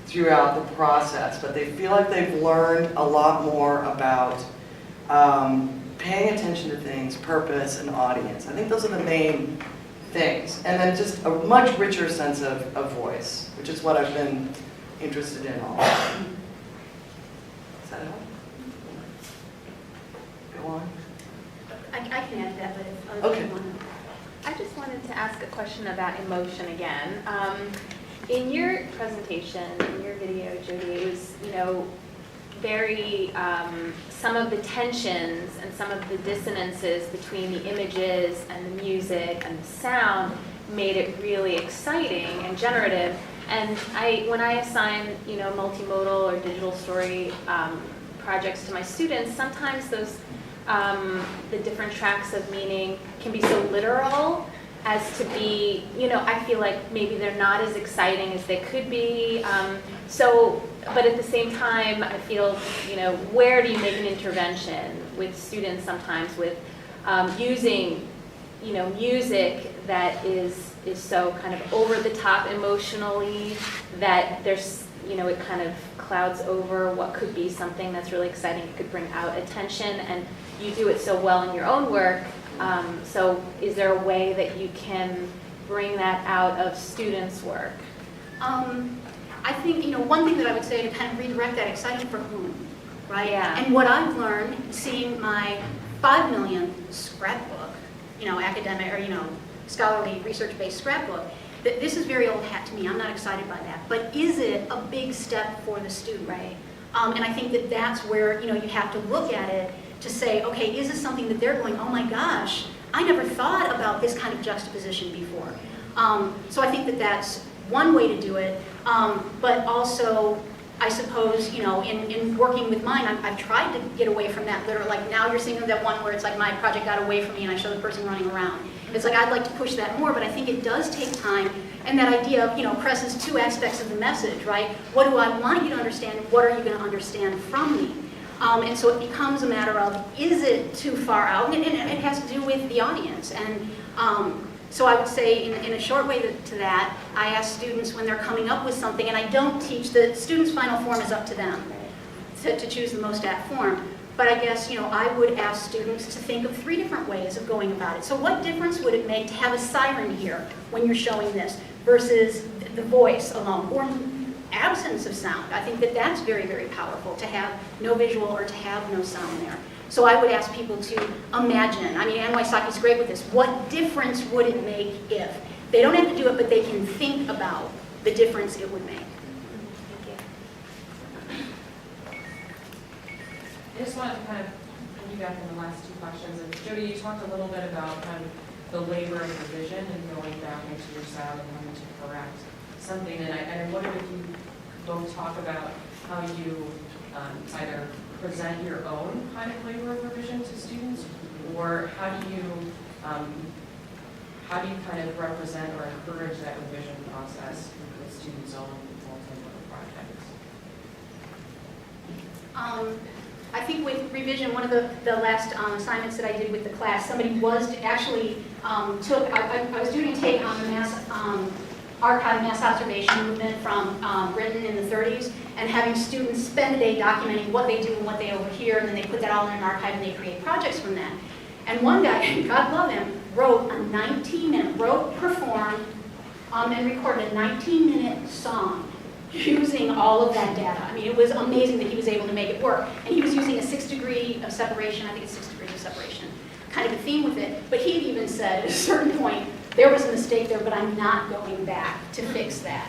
S1: throughout the process, but they feel like they've learned a lot more about paying attention to things, purpose, and audience. I think those are the main things. And then just a much richer sense of voice, which is what I've been interested in all. Does that help? Go on.
S4: I can add that, but if other
S1: Okay.
S4: people want to.
S21: I just wanted to ask a question about emotion again. In your presentation, in your video, Jody, it was, very, some of the tensions and some of the dissonances between the images and the music and the sound made it really exciting and generative. And when I assign, multimodal or digital story projects to my students, sometimes those the different tracks of meaning can be so literal as to be, I feel like maybe they're not as exciting as they could be. But at the same time, I feel, where do you make an intervention with students sometimes with using, music that is so kind of over the top emotionally that there's, it kind of clouds over what could be something that's really exciting. It could bring out attention, and you do it so well in your own work. So is there a way that you can bring that out of students' work?
S4: I think, one thing that I would say to kind of redirect that, exciting for whom, right?
S21: Yeah.
S4: And what I've learned, seeing my 5 million scrapbook, academic or, scholarly research-based scrapbook, that this is very old hat to me. I'm not excited by that. But is it a big step for the student?
S21: Right.
S4: And I think that that's where, you have to look at it to say, okay, is this something that they're going, oh my gosh, I never thought about this kind of juxtaposition before. So I think that that's one way to do it, but also I suppose, you know, in working with mine, I've tried to get away from that literal, like now you're seeing that one where it's like my project got away from me and I show the person running around. It's like I'd like to push that more, but I think it does take time. And that idea of, you know, presses two aspects of the message, right? What do I want you to understand and what are you going to understand from me? And so it becomes a matter of, is it too far out? And it has to do with the audience. And so I would say in a short way to that, I ask students when they're coming up with something, and I don't teach, the students' final form is up to them to choose the most apt form. But I guess, you know, I would ask students to think of 3 different ways of going about it. So what difference would it make to have a siren here when you're showing this versus the voice alone or absence of sound? I think that that's very, very powerful to have no visual or to have no sound there. So I would ask people to imagine. I mean, Ann Wysocki's great with this. What difference would it make if? They don't have to do it, but they can think about the difference it would make.
S3: I just wanted to kind of piggyback on the last 2 questions. And Jody, you talked a little bit about kind of the labor of revision and going back into your style and having to correct something. And I wondered if you both talk about how you either present your own kind of labor of revision to students, or how do you kind of represent or encourage that revision process with students' own multi-level projects?
S4: I think with revision, one of the last assignments that I did with the class, somebody was actually took, I was doing a take on the mass archive mass observation movement from Britain in the 30s, and having students spend a day documenting what they do and what they overhear, and then they put that all in an archive and they create projects from that. And one guy, God love him, wrote a 19-minute, performed, and recorded a 19-minute song using all of that data. I mean, it was amazing that he was able to make it work. And he was using a 6 degree of separation, I think it's 6 degrees of separation, kind of a theme with it. But he even said at a certain point, there was a mistake there, but I'm not going back to fix that.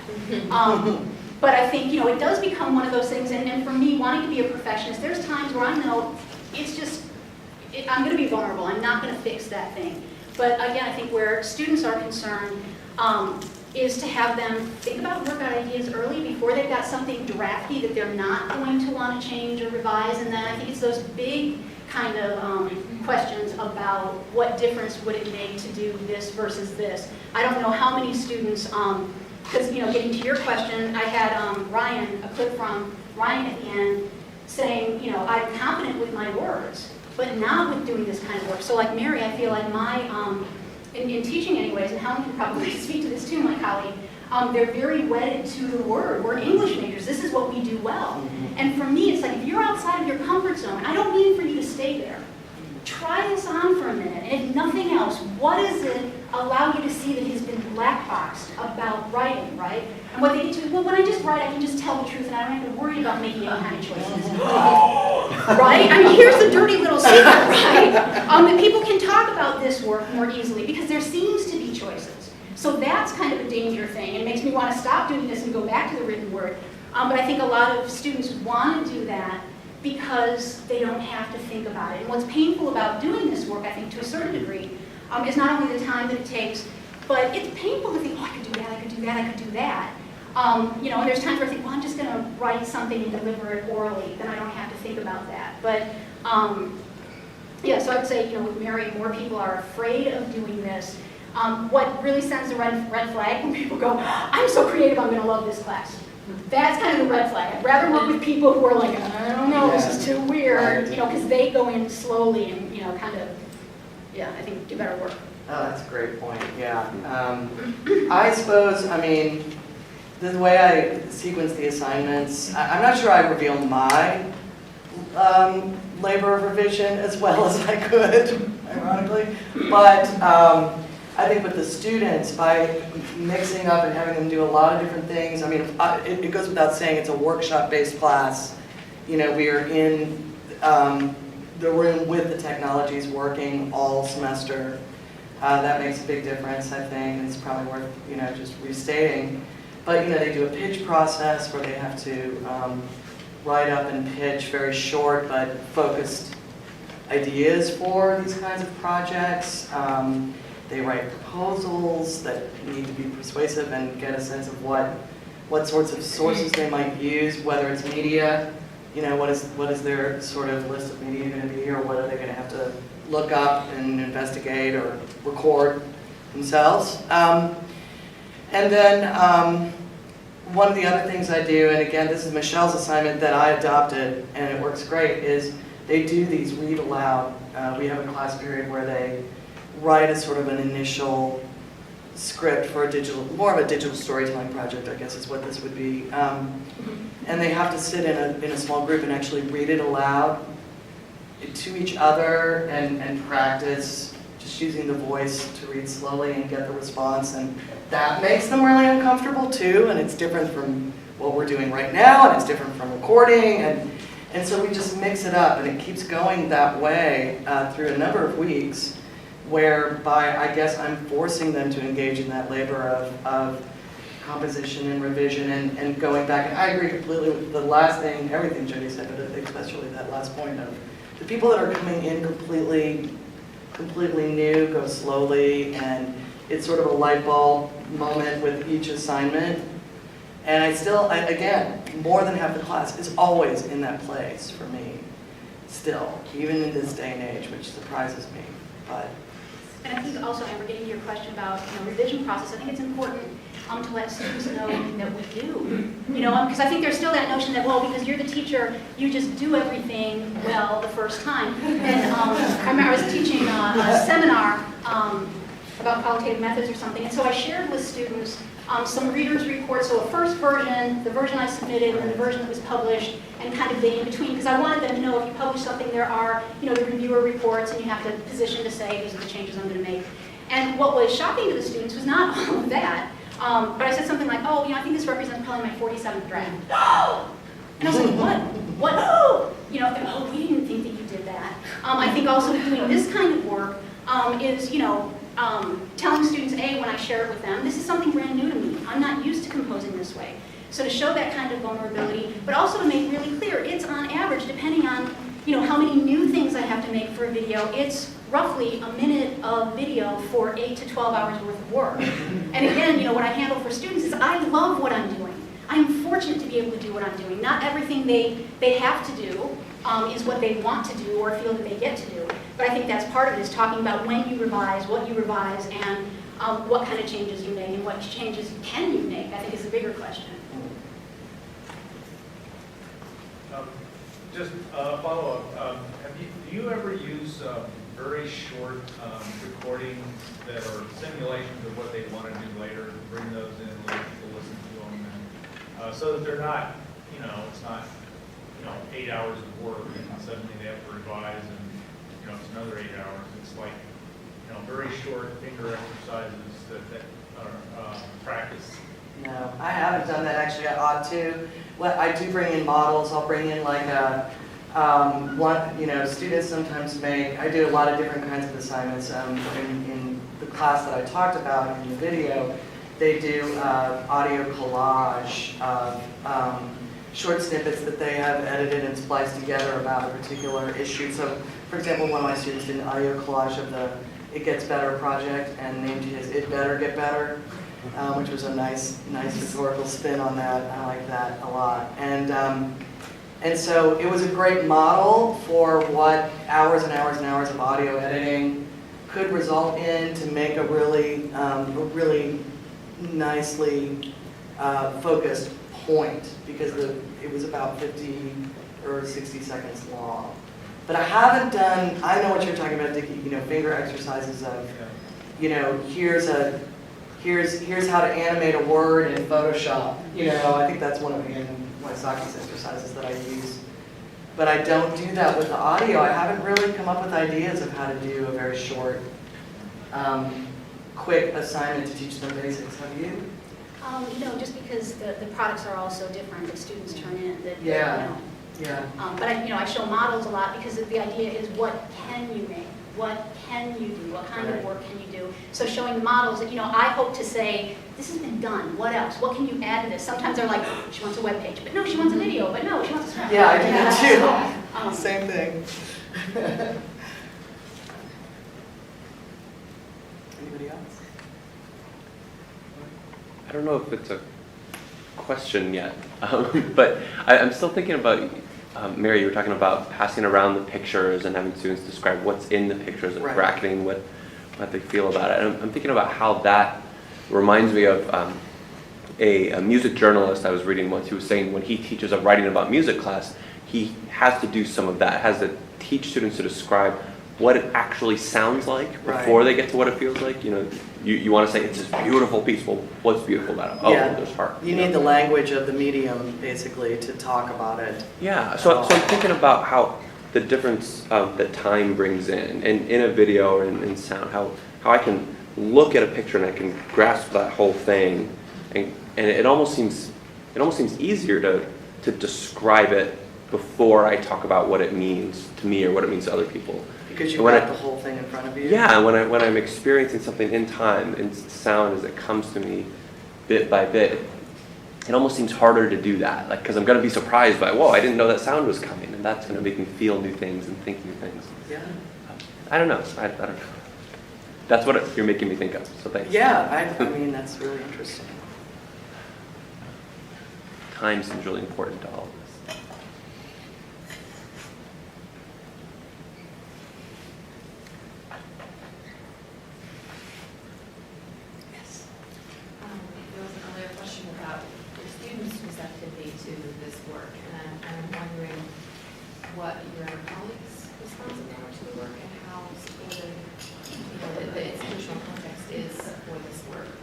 S4: But I think, you know, it does become one of those things, and for me, wanting to be a perfectionist, there's times where I know it's just, I'm going to be vulnerable. I'm not going to fix that thing. But again, I think where students are concerned, is to have them think about work out ideas early before they've got something drafty that they're not going to want to change or revise. And then I think it's those big kind of questions about what difference would it make to do this versus this. I don't know how many students, because, you know, getting to your question, I had Ryan, a clip from Ryan at the end saying, you know, I'm confident with my words, but not with doing this kind of work. So like Mary, I feel like my, in teaching anyways, and Helen can probably speak to this too, my colleague, they're very wedded to the word. We're English majors. This is what we do well. And for me, it's like, if you're outside of your comfort zone, I don't mean for you to stay there. Try this on for a minute, and if nothing else, what does it allow you to see that has been black boxed about writing, right? And what they get to is, well, when I just write, I can just tell the truth, and I don't have to worry about making any kind of choices. Right? I mean, here's the dirty little secret, right? That people can talk about this work more easily, because there seems to be choices. So that's kind of a danger thing. It makes me want to stop doing this and go back to the written word. But I think a lot of students want to do that because they don't have to think about it. And what's painful about doing this work, I think, to a certain degree, is not only the time that it takes, but it's painful to think, oh, I could do that, I could do that, I could do that. You know, and there's times where I think, well, I'm just going to write something and deliver it orally, then I don't have to think about that. But, yeah, so I'd say, you know, with Mary, more people are afraid of doing this. What really sends the red flag when people go, I'm so creative, I'm going to love this class. That's kind of the red flag. I'd rather work with people who are like, I don't know, this is too weird, you know, because they go in slowly and, you know, kind of, yeah, I think do better work.
S1: Oh, that's a great point, yeah. I suppose, I mean, the way I sequence the assignments, I'm not sure I reveal my labor of revision as well as I could, ironically, but I think with the students, by mixing up and having them do a lot of different things, I mean, it goes without saying it's a workshop-based class. You know, we are in the room with the technologies working all semester. That makes a big difference, I think. It's probably worth, you know, just restating. But, you know, they do a pitch process where they have to write up and pitch very short but focused ideas for these kinds of projects. They write proposals that need to be persuasive and get a sense of what what sorts of sources they might use, whether it's media, you know, what is their sort of list of media going to be, or what are they going to have to look up and investigate or record themselves. And then one of the other things I do, and again, this is Michelle's assignment that I adopted, and it works great, is they do these read aloud. We have a class period where they write a sort of an initial script for a digital, more of a digital storytelling project, I guess is what this would be. And they have to sit in a small group and actually read it aloud to each other and practice just using the voice to read slowly and get the response. And that makes them really uncomfortable too, and it's different from what we're doing right now, and it's different from recording, and so we just mix it up, and it keeps going that way through a number of weeks, whereby I guess I'm forcing them to engage in that labor of composition and revision and going back. And I agree completely with the last thing, everything Jody said, but especially that last point of the people that are coming in completely new, go slowly, and it's sort of a light bulb moment with each assignment. And again, more than half the class is always in that place for me, still, even in this day and age, which surprises me. But.
S4: And I think also, Amber, getting to your question about revision process, I think it's important to let students know that we do. Because I think there's still that notion that, well, because you're the teacher, you just do everything well the first time. And I remember I was teaching a seminar about qualitative methods or something, and so I shared with students some readers' reports, so a first version, the version I submitted, and the version that was published, and kind of the in-between, because I wanted them to know if you publish something, there are, the reviewer reports, and you have to position to say, these are the changes I'm going to make. And what was shocking to the students was not all of that, but I said something like, oh, I think this represents probably my 47th draft. And I was like, what? What? Oh, we didn't think that you did that. I think also doing this kind of work is, telling students, A, when I share it with them, this is something brand new to me. I'm not used to composing this way. So to show that kind of vulnerability, but also to make really clear, it's on average, depending on how many new things I have to make for a video, it's roughly a minute of video for 8 to 12 hours worth of work. And again, what I handle for students is I love what I'm doing. I'm fortunate to be able to do what I'm doing. Not everything they have to do is what they want to do or feel that they get to do. But I think that's part of it, is talking about when you revise, what you revise, and what kind of changes you make, and what changes can you make, I think is the bigger question.
S8: Just a follow-up. Do you ever use very short recordings that are simulations of what they want to do later, bring those in, let people listen to them, so that they're not, it's not, 8 hours of work and suddenly they have to revise and, it's another 8 hours. It's like, very short finger exercises that are practice.
S1: No, I haven't done that actually. I ought to. I do bring in models. I'll bring in like students sometimes make, I do a lot of different kinds of assignments. In the class that I talked about in the video, they do audio collage of short snippets that they have edited and spliced together about a particular issue. So, for example, one of my students did an audio collage of the It Gets Better project and named his It Better Get Better, which was a nice historical spin on that. I like that a lot. And so it was a great model for what hours and hours and hours of audio editing could result in to make a really nicely focused point, because it was about 50 or 60 seconds long. But I haven't done, I know what you're talking about, Dickie, finger exercises of, here's how to animate a word in Photoshop. I think that's one of Waisaki's exercises that I use. But I don't do that with the audio. I haven't really come up with ideas of how to do a very short, quick assignment to teach them basics. Have you?
S4: Just because the products are all so different that students turn in. That,
S1: Yeah.
S4: But I show models a lot because the idea is, what can you make? What can you do? What kind of work can you do? So showing the models that, I hope to say, this has been done. What else? What can you add to this? Sometimes they're like, she wants a web page, but no, she wants a video, but no, she wants a scrap.
S1: Yeah, I do that too. Same thing. Anybody else?
S22: I don't know if it's a
S6: question yet, but I'm still thinking about, Mary, you were talking about passing around the pictures and having students describe what's in the pictures and bracketing what they feel about it. And I'm thinking about how that reminds me of a music journalist I was reading once. He was saying when he teaches a writing about music class, he has to do some of that, has to teach students to describe what it actually sounds like before they get to what it feels like. You know, you want to say it's this beautiful piece. Well, what's beautiful about it? Oh, there's heart.
S1: You need the language of the medium, basically, to talk about it.
S6: Yeah, so I'm thinking about how the difference that time brings in a video or in sound, how I can look at a picture and I can grasp that whole thing, and it almost seems easier to describe it before I talk about what it means to me or what it means to other people.
S1: Because you've got the whole thing in front of you?
S6: Yeah, when I'm experiencing something in time, in sound as it comes to me bit by bit, it almost seems harder to do that. Like, because I'm going to be surprised by, whoa, I didn't know that sound was coming, and that's going to make me feel new things and think new things.
S1: Yeah.
S6: I don't know. I don't know. That's what you're making me think of, so thanks.
S1: Yeah, I mean, that's really interesting.
S6: Time seems really important to all of this.
S22: There was an earlier question about the students' receptivity to this work, and I'm wondering what your colleagues' responses are to the work and how supportive, the institutional context is for this work.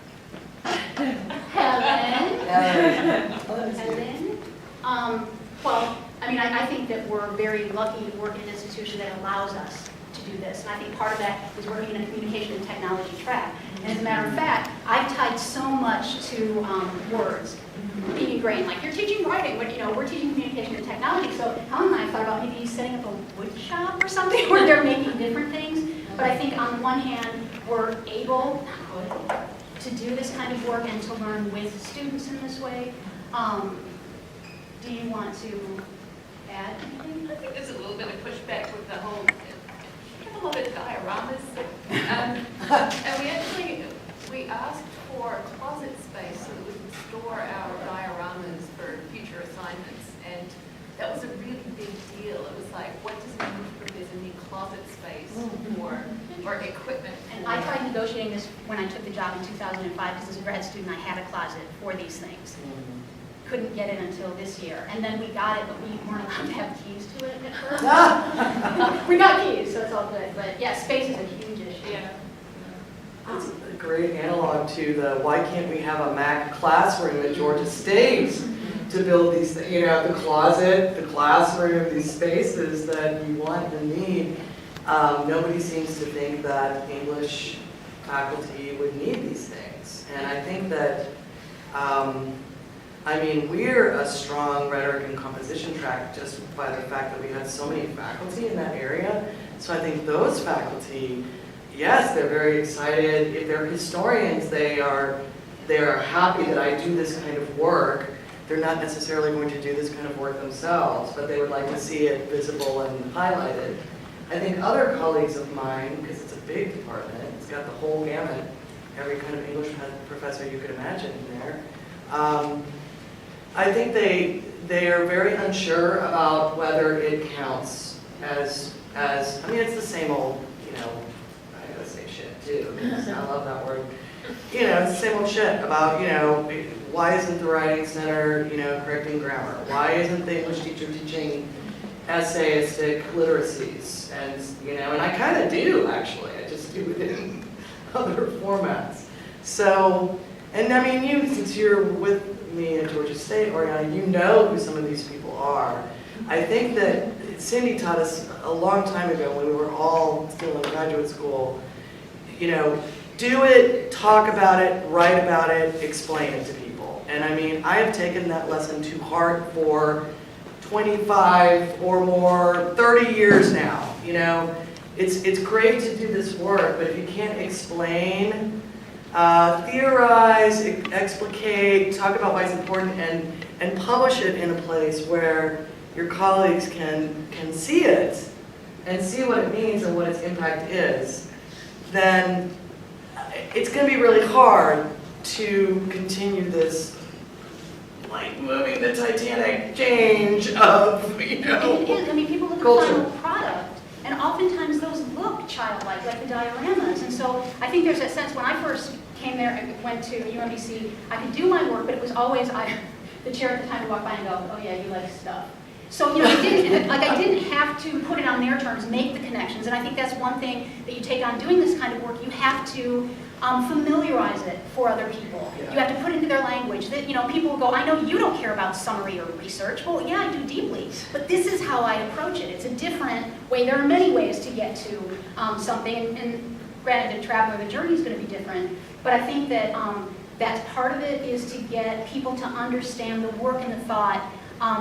S4: Helen? Well, I mean, I think that we're very lucky to work in an institution that allows us to do this. And I think part of that is working in a communication and technology track. And as a matter of fact, I've tied so much to words being ingrained. Like, you're teaching writing, but we're teaching communication and technology. So Helen and I thought about maybe setting up a wood shop or something where they're making different things. But I think on the one hand, we're able to do this kind of work and to learn with students in this way. Do you want to add anything?
S23: I think there's a little bit of pushback with the whole, we have a lot of dioramas. And we asked for a closet space so that we could store our dioramas for future assignments. And that was a really big deal. It was like, what does it mean if there's a new closet space or equipment?
S4: And I tried negotiating this when I took the job in 2005 because as a grad student I had a closet for these things. Couldn't get it until this year. And then we got it, but we weren't allowed to have keys to it at first. We got keys, so it's all good. But yeah, space is a huge issue.
S23: Yeah.
S1: That's a great analog to the why can't we have a Mac classroom at Georgia State to build these, the closet, the classroom, these spaces that you want and need. Nobody seems to think that English faculty would need these things. And I think that, we're a strong rhetoric and composition track just by the fact that we had so many faculty in that area. So I think those faculty, yes, they're very excited. If they're historians, they are happy that I do this kind of work. They're not necessarily going to do this kind of work themselves, but they would like to see it visible and highlighted. I think other colleagues of mine, because it's a big department, it's got the whole gamut, every kind of English professor you could imagine in there. I think they are very unsure about whether it counts as it's the same old, I gotta say shit too, because I love that word. It's the same old shit about, why isn't the Writing Center, correcting grammar? Why isn't the English teacher teaching essayistic literacies? And I kind of do, actually. I just do it in other formats. So, and you, since you're with me at Georgia State, Oriana, you know who some of these people are. I think that Cindy taught us a long time ago when we were all still in graduate school, do it, talk about it, write about it, explain it to people. And I have taken that lesson to heart for 25 or more, 30 years now. It's great to do this work, but if you can't explain, theorize, explicate, talk about why it's important, and publish it in a place where your colleagues can see it and see what it means and what its impact is, then it's going to be really hard to continue this like moving the Titanic change of, you know.
S4: It is, I mean, people look at
S1: Culture.
S4: the final product, and oftentimes those look childlike, like the dioramas. And so I think there's that sense, when I first came there and went to UMBC, I could do my work, but it was always, the chair at the time would walk by and go, oh yeah, you like stuff. So, you know, I didn't have to put it on their terms, make the connections. And I think that's one thing that you take on doing this kind of work. You have to familiarize it for other people.
S1: Yeah.
S4: You have to put it into their language. That, you know, people will go, I know you don't care about summary or research. Well, yeah, I do deeply. But this is how I approach it. It's a different way. There are many ways to get to something. And granted, the traveler, the journey is going to be different. But I think that that's part of it, is to get people to understand the work and the thought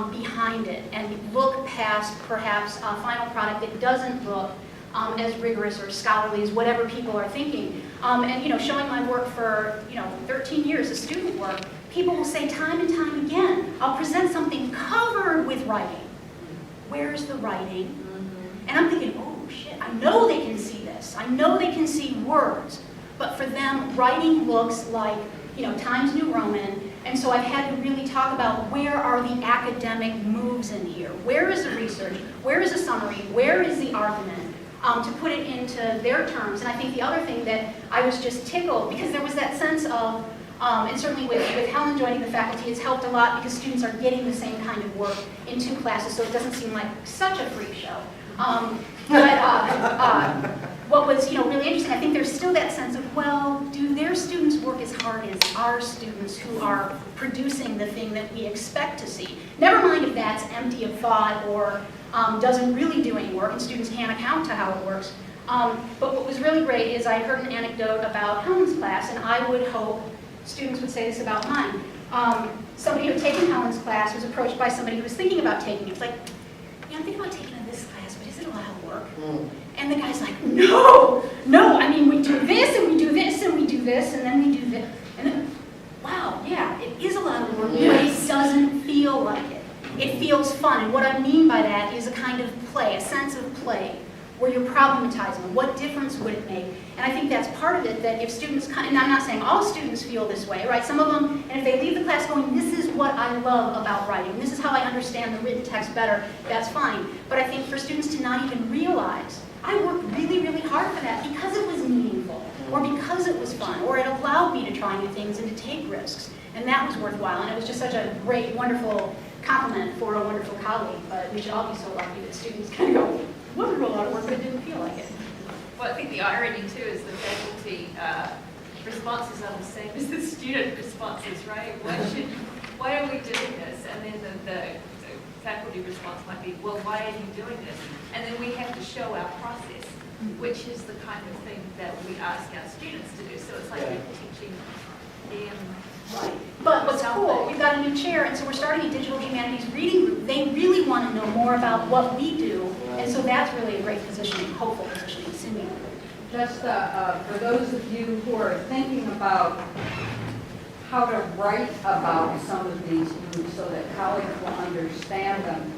S4: behind it, and look past perhaps a final product that doesn't look as rigorous or scholarly as whatever people are thinking. And you know, showing my work for 13 years, the student work, people will say time and time again, I'll present something covered with writing. Where's the writing? And I'm thinking, oh shit, I know they can see this. I know they can see words. But for them, writing looks like, Times New Roman. And so I've had to really talk about, where are the academic moves in here? Where is the research? Where is the summary? Where is the argument? To put it into their terms. And I think the other thing that I was just tickled, because there was that sense of, and certainly with Helen joining the faculty, it's helped a lot because students are getting the same kind of work in 2 classes, so it doesn't seem like such a freak show. What was really interesting, I think there's still that sense of, well, do their students work as hard as our students who are producing the thing that we expect to see? Never mind if that's empty of thought or doesn't really do any work, and students can't account to how it works. But what was really great is I heard an anecdote about Helen's class, and I would hope students would say this about mine. Somebody who had taken Helen's class was approached by somebody who was thinking about taking it. It was like, I'm thinking about taking this class, but is it a lot of work? And the guy's like, no, I mean, we do this, and we do this, and we do this, and then we do this. And then, wow, yeah, it is a lot of work, but it doesn't feel like it. It feels fun, and what I mean by that is a kind of play, a sense of play, where you're problematizing. What difference would it make? And I think that's part of it, that if students, and I'm not saying all students feel this way, right? Some of them, and if they leave the class going, this is what I love about writing, this is how I understand the written text better, that's fine. But I think for students to not even realize, I worked really, really hard for that because it was meaningful, or because it was fun, or it allowed me to try new things and to take risks. And that was worthwhile, and it was just such a great, wonderful compliment for a wonderful colleague. But we should all be so lucky that students kind of go, it wasn't a lot of work, but it didn't feel like it.
S23: Well, I think the irony too is the faculty responses are the same as the student responses, right? Why are we doing this? And then the faculty response might be, well, why are you doing this? And then we have to show our process, which is the kind of thing that we ask our students to do. So it's like we're teaching them.
S4: Right. But what's cool, we've got a new chair, and so we're starting a digital humanities reading group. They really want to know more about what we do, and so that's really a great positioning, hopeful positioning. Cindy.
S11: Just for those of you who are thinking about how to write about some of these moves so that colleagues will understand them,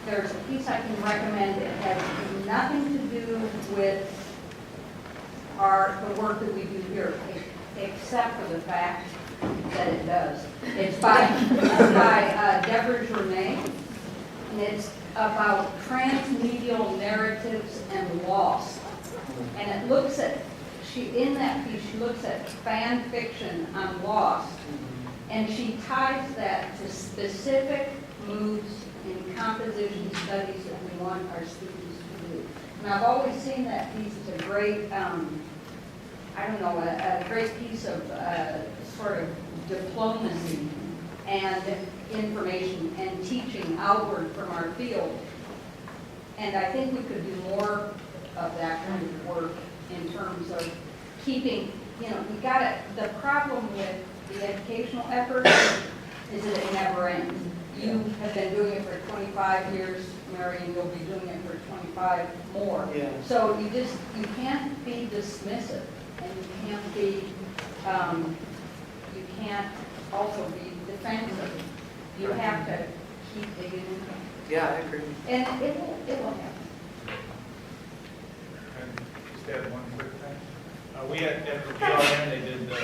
S11: there's a piece I can recommend. It has nothing to do with the work that we do here, except for the fact that it does. It's by Deborah Journay, and it's about transmedial narratives and loss. And it looks at, in that piece, she looks at fan fiction on loss, and she ties that to specific moves in composition studies that we want our students to do. And I've always seen that piece as a great, a great piece of sort of diplomacy and information and teaching outward from our field. And I think we could do more of that kind of work in terms of keeping, the problem with the educational effort is that it never ends. You have been doing it for 25 years, Mary, and you'll be doing it for 25 more.
S2: Yeah.
S11: So you can't be dismissive, and you can't also be defensive. You have to keep digging in.
S1: Yeah, I agree.
S11: And it will happen.
S8: And just add one quick thing. We had at the BLM, they did the,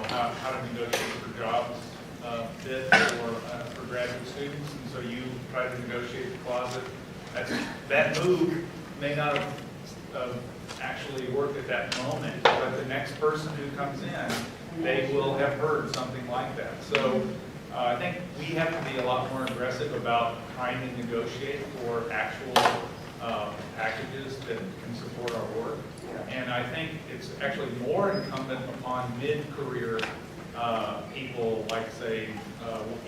S8: how to negotiate for jobs bit for graduate students, and so you try to negotiate the closet. That move may not have actually worked at that moment, but the next person who comes in, they will have heard something like that. So I think we have to be a lot more aggressive about trying to negotiate for actual packages that can support our work. And I think it's actually more incumbent upon mid-career people, like say,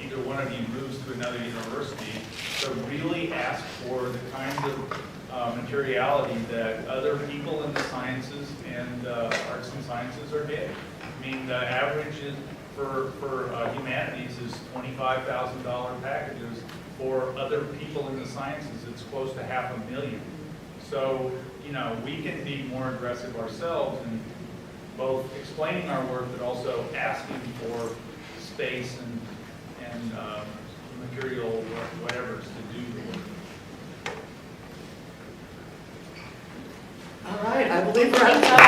S8: either one of you moves to another university, to really ask for the kinds of materiality that other people in the sciences and arts and sciences are getting. I mean, the average is for humanities is $25,000 packages. For other people in the sciences, it's close to $500,000. So, you know, we can be more aggressive ourselves in both explaining our work, but also asking for space and material, whatever, to do the work.
S1: All right, I believe we're out of time.